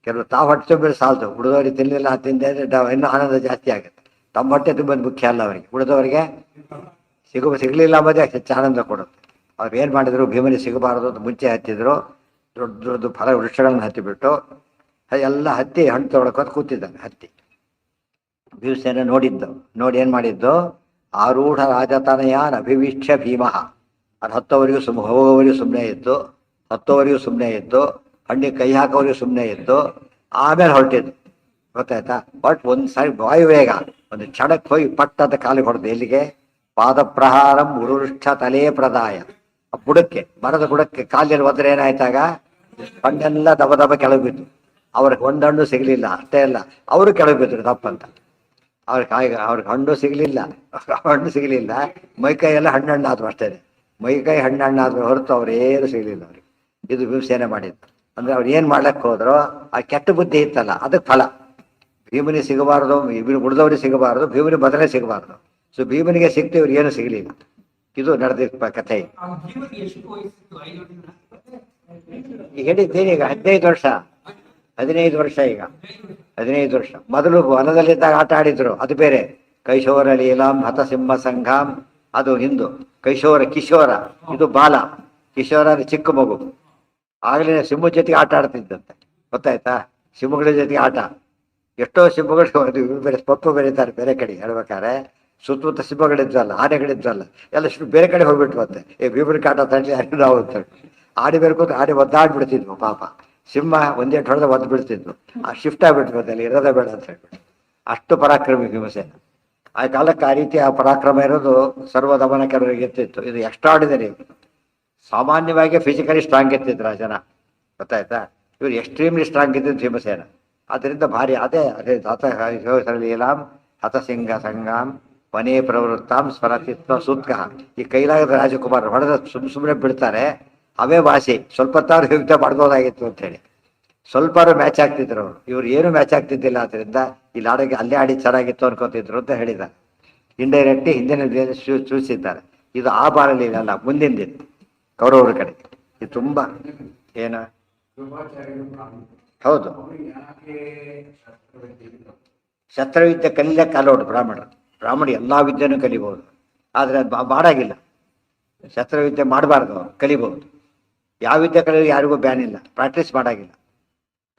ಕೆಲವರು ತಾವು ಹೊಟ್ಟೆ ತುಂಬಿದ್ರೆ ಸಾಲದು, ಉಳಿದವರಿಗೆ ತಿನ್ನಲಿಲ್ಲ ತಿಂದೆ ಅಂದ್ರೆ ಇನ್ನೂ ಆನಂದ ಜಾಸ್ತಿ ಆಗುತ್ತೆ. ತಮ್ಮ ಹೊಟ್ಟೆ ತುಂಬೋದು ಮುಖ್ಯ ಅಲ್ಲ ಅವರಿಗೆ, ಉಳಿದವರಿಗೆ ಸಿಗಲಿಲ್ಲ ಅಂಬೋದೇ ಹೆಚ್ಚು ಆನಂದ ಕೊಡುತ್ತೆ. ಅವ್ರು ಏನು ಮಾಡಿದ್ರು, ಭೀಮನಿಗೆ ಸಿಗಬಾರದು ಅಂತ ಮುಂಚೆ ಹತ್ತಿದ್ರು. ದೊಡ್ಡ ದೊಡ್ಡ ಫಲ ವೃಕ್ಷಗಳನ್ನು ಹತ್ತಿಬಿಟ್ಟು ಎಲ್ಲ ಹತ್ತಿ ಹಣ್ಣು ತೊಗೊಳಕೋದು ಕೂತಿದ್ದಾನೆ. ಹತ್ತಿ ಭೀಮಸೇನ ನೋಡಿದ್ದು, ನೋಡಿ ಏನು ಮಾಡಿದ್ದು, ಆರೂಢ ರಾಜತನಯಾನ್ ಅಭಿವೀಕ್ಷ್ಯ ಭೀಮಃ. ಅದು ಹತ್ತೋವರೆಗೂ ಹೋಗೋವರೆಗೂ ಸುಮ್ಮನೆ ಇದ್ದು, ಹತ್ತೋವರೆಗೂ ಸುಮ್ಮನೆ ಇದ್ದು, ಹಣ್ಣಿಗೆ ಕೈ ಹಾಕೋವರೆಗೂ ಸುಮ್ಮನೆ ಇದ್ದು, ಆಮೇಲೆ ಹೊರಟಿದ್ದು. ಗೊತ್ತಾಯ್ತಾ? ಬಟ್ ಒಂದು ಸಾರಿ ವಾಯುವೇಗ ಒಂದು ಕ್ಷಣಕ್ಕೆ ಹೋಗಿ ಪಟ್ಟದ ಕಾಲಿಗೆ ಹೊಡೆದು. ಎಲ್ಲಿಗೆ? ಪಾದಪ್ರಹಾರಂ ಉರುವೃಕ್ಷ ತಲೇ ಪ್ರದಾಯ. ಬುಡಕ್ಕೆ, ಮರದ ಬುಡಕ್ಕೆ ಕಾಲಿನಲ್ಲಿ ಹೋದ್ರೆ ಏನಾಯ್ತಾಗ ಹಣ್ಣೆಲ್ಲ ದಬ ದಬ ಕೆಳಗೆ ಬಿದ್ದು. ಅವ್ರಿಗೆ ಒಂದು ಹಣ್ಣು ಸಿಗಲಿಲ್ಲ. ಅಷ್ಟೇ ಅಲ್ಲ, ಅವರು ಕೆಳಗೆ ಬಿದ್ರು ತಪ್ಪಂತ. ಅವ್ರಿಗೆ ಹಣ್ಣು ಸಿಗಲಿಲ್ಲ, ಮೈಕೈ ಎಲ್ಲ ಹಣ್ಣಾದ್ರು ಅಷ್ಟೇ. ಮೈಕೈ ಹಣ್ಣಾದ್ರು ಹೊರತು ಅವ್ರೇನು ಸಿಗಲಿಲ್ಲ ಅವ್ರಿಗೆ. ಇದು ಭೀಮಸೇನೆ ಮಾಡಿದ್ದು. ಅಂದ್ರೆ ಅವ್ರು ಏನು ಮಾಡ್ಲಿಕ್ಕೆ ಹೋದ್ರು, ಆ ಕೆಟ್ಟ ಬುದ್ಧಿ ಇತ್ತಲ್ಲ ಅದಕ್ಕೆ ಫಲ. ಭೀಮನಿಗೆ ಸಿಗಬಾರ್ದು, ಉಳಿದವ್ರಿಗೆ ಸಿಗಬಾರ್ದು, ಭೀಮನಿಗೆ ಬದಲೇ ಸಿಗಬಾರ್ದು. ಸೊ ಭೀಮನಿಗೆ ಸಿಕ್ತು, ಇವ್ರಿಗೆ ಏನು ಸಿಗಲಿಲ್ಲ. ಇದು ನಡೆದ ಕಥೆ. ಈಗ ಹೇಳಿದ್ದೇನೆ, ಈಗ 15 ವರ್ಷ 15 ವರ್ಷ, ಈಗ 15 ವರ್ಷ. ಮೊದಲು ವನದಲ್ಲಿದ್ದಾಗ ಆಟ ಆಡಿದ್ರು, ಅದು ಬೇರೆ. ಕೈಶೋರ ಲೀಲಾಂ ಹತಸಿಂಹ ಸಂಘಾಂ, ಅದು ಹಿಂದೂ. ಕಿಶೋರ, ಇದು ಬಾಲ. ಕಿಶೋರ ಅಂದ್ರೆ ಚಿಕ್ಕ ಮಗು. ಆಗಲೇ ಸಿಂಹದ ಜೊತೆಗೆ ಆಟ ಆಡ್ತಿದ್ದಂತೆ. ಗೊತ್ತಾಯ್ತಾ? ಸಿಂಹಗಳ ಜೊತೆಗೆ ಆಟ. ಎಷ್ಟೋ ಸಿಂಹಗಳು ಬೇರೆ ಪಪ್ಪು ಬೆರೀತಾರೆ ಬೇರೆ ಕಡೆ. ಹೇಳ್ಬೇಕಾದ್ರೆ ಸುತ್ತಮುತ್ತ ಸಿಂಹಗಳಿದ್ವಲ್ಲ, ಆನೆಗಳಿದ್ವಲ್ಲ, ಎಲ್ಲ ಬೇರೆ ಕಡೆ ಹೋಗ್ಬಿಟ್ವಂತೆ. ಭೀಮನ ಕಾಟ ತಳ್ಳಿ ನಾವು ಅಂತ ಆಡಿ ಬೇರ್ಕೋತ ಆಡಿ ಒದ್ದಾಡ್ಬಿಡ್ತಿದ್ವು ಪಾಪ. ಸಿಂಹ ಒಂದೇ ಹೊಡೆದ ಒದ್ದು ಬಿಡ್ತಿದ್ವು. ಆ ಶಿಫ್ಟ್ ಆಗ್ಬಿಟ್ಬೋದು, ಅಲ್ಲಿ ಇರೋದೇ ಬೇಡ ಅಂತ ಹೇಳ್ಬಿಟ್ಟು. ಅಷ್ಟು ಪರಾಕ್ರಮಿ ಭೀಮಸೇನ. ಆ ಕಾಲಕ್ಕೆ ಆ ರೀತಿ ಆ ಪರಾಕ್ರಮ ಇರೋದು ಸರ್ವದಮನ ಕೆಲವರಿಗೆ ಇರ್ತಿತ್ತು. ಇದು ಎಕ್ಸ್ಟ್ರಾರ್ಡಿನರಿ. ಸಾಮಾನ್ಯವಾಗಿ ಫಿಸಿಕಲಿ ಸ್ಟ್ರಾಂಗ್ ಇರ್ತಿದ್ರು ಆ ಜನ. ಗೊತ್ತಾಯ್ತಾ? ಇವರು ಎಕ್ಸ್ಟ್ರೀಮ್ಲಿ ಸ್ಟ್ರಾಂಗ್ ಇದ್ದಿದ್ದು ಭೀಮಸೇನ. ಅದರಿಂದ ಭಾರಿ ಅದೇ ಲೀಲಾಂ ಹತಸಿಂಹ ಸಂಘಾಂ ವನೇ ಪ್ರವೃತ್ತಾಂ ಸ್ವರತಿತ್ವ ಸೂತ್ಕ. ಈ ಕೈಲಾಗದ ರಾಜಕುಮಾರ್ ಹೊಡೆದ ಸುಮ್ಮನೆ ಬಿಡ್ತಾರೆ, ಅವೇ ಭಾಷೆ. ಸ್ವಲ್ಪ ತಾರು ಯುದ್ಧ ಮಾಡ್ಬೋದಾಗಿತ್ತು ಅಂತೇಳಿ ಸ್ವಲ್ಪ ಮ್ಯಾಚ್ ಆಗ್ತಿದ್ರು ಅವರು. ಇವ್ರು ಏನು ಮ್ಯಾಚ್ ಆಗ್ತಿದ್ದಿಲ್ಲ. ಅದರಿಂದ ಇಲ್ಲಿ ಆಡೋಕೆ ಅಲ್ಲೇ ಆಡಿ ಚೆನ್ನಾಗಿತ್ತು ಅನ್ಕೋತಿದ್ರು ಅಂತ ಹೇಳಿದ. ಇಂಡೈರೆಕ್ಟ್ ಹಿಂದಿನ ಸೂಚಿಸಿದ್ದಾರೆ. ಇದು ಆ ಬಾರಲ್ಲಿ ಅಲ್ಲ, ಮುಂದಿನ ದಿನ ಕೌರವರ ಕಡೆ. ಇದು ತುಂಬಾ ಏನ ಹೌದು, ಶಸ್ತ್ರವಿದ್ಯೆ ಕಲಿಯಕ್ಕೆ ಅಲೋಡು ಬ್ರಾಹ್ಮಣ ಎಲ್ಲಾ ವಿದ್ಯೆನೂ ಕಲಿಬಹುದು. ಆದ್ರೆ ಅದು ಮಾಡಾಗಿಲ್ಲ. ಶಸ್ತ್ರವಿದ್ಯೆ ಮಾಡಬಾರ್ದು, ಕಲಿಬಹುದು. ಯಾವ ವಿದ್ಯೆ ಕಲಿಯೋದು ಯಾರಿಗೂ ಬ್ಯಾನ್ ಇಲ್ಲ. ಪ್ರಾಕ್ಟೀಸ್ ಮಾಡಾಗಿಲ್ಲ.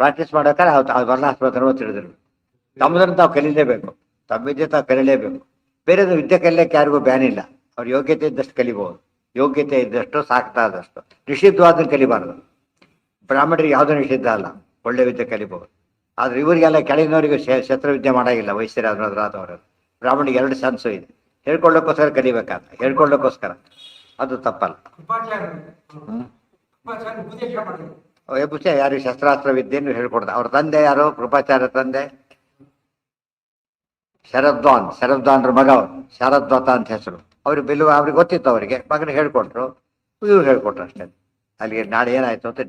ಪ್ರಾಕ್ಟೀಸ್ ಮಾಡೋಕ್ಕಾರೆ ವರ್ಣಾಸ್ಪದ ತಿಳಿದ್ರು. ತಮ್ಮದನ್ನು ತಾವು ಕಲೀಲೇಬೇಕು, ತಮ್ಮ ವಿದ್ಯೆ ತಾವು ಕಲೀಲೇಬೇಕು. ಬೇರೆದು ವಿದ್ಯೆ ಕಲಿಯಕ್ಕೆ ಯಾರಿಗೂ ಬ್ಯಾನ್ ಇಲ್ಲ. ಅವ್ರ ಯೋಗ್ಯತೆ ಇದ್ದಷ್ಟು ಕಲಿಬಹುದು. ಯೋಗ್ಯತೆ ಇದ್ದಷ್ಟು ಸಾಕ್ತಾದಷ್ಟು. ನಿಷಿದ್ಧವಾದನ್ನು ಕಲಿಬಾರ್ದು. ಬ್ರಾಹ್ಮಣರಿಗೆ ಯಾವುದೂ ನಿಷಿದ್ಧ ಅಲ್ಲ, ಒಳ್ಳೆ ವಿದ್ಯೆ ಕಲಿಬಹುದು. ಆದ್ರೆ ಇವರಿಗೆಲ್ಲ ಕೆಳಗಿನವರಿಗೆ ಶಸ್ತ್ರವಿದ್ಯೆ ಮಾಡಾಗಿಲ್ಲ. ವೈಶ್ಯರಾದವರು ಬ್ರಾಹ್ಮಣಿಗೆ 2 ಚಾನ್ಸು ಇದೆ. ಹೇಳ್ಕೊಳ್ಳೋಕ್ಕೋಸ್ಕರ ಕಲಿಬೇಕಾದ್ರೆ, ಹೇಳ್ಕೊಳ್ಳೋಕ್ಕೋಸ್ಕರ ಅದು ತಪ್ಪಲ್ಲ. ಎಬ್ಬುಸ ಯಾರಿಗೆ ಶಸ್ತ್ರಾಸ್ತ್ರ ವಿದ್ಯೆಯನ್ನು ಹೇಳ್ಕೊಡ್ದ. ಅವ್ರ ತಂದೆ ಯಾರು? ಕೃಪಾಚಾರ್ಯ ತಂದೆ ಶರದ್ವಾನ್ರ ಮಗ ಅವರು, ಶರದ್ವತ ಅಂತ ಹೆಸರು. ಅವ್ರಿಗೆ ಅವ್ರಿಗೆ ಗೊತ್ತಿತ್ತು, ಅವರಿಗೆ ಮಗನಿಗೆ ಹೇಳ್ಕೊಟ್ರು, ಇವ್ರು ಹೇಳ್ಕೊಟ್ರು ಅಷ್ಟೇ. ಅಲ್ಲಿಗೆ ನಾಳೆ ಏನಾಯ್ತು ಅಂತ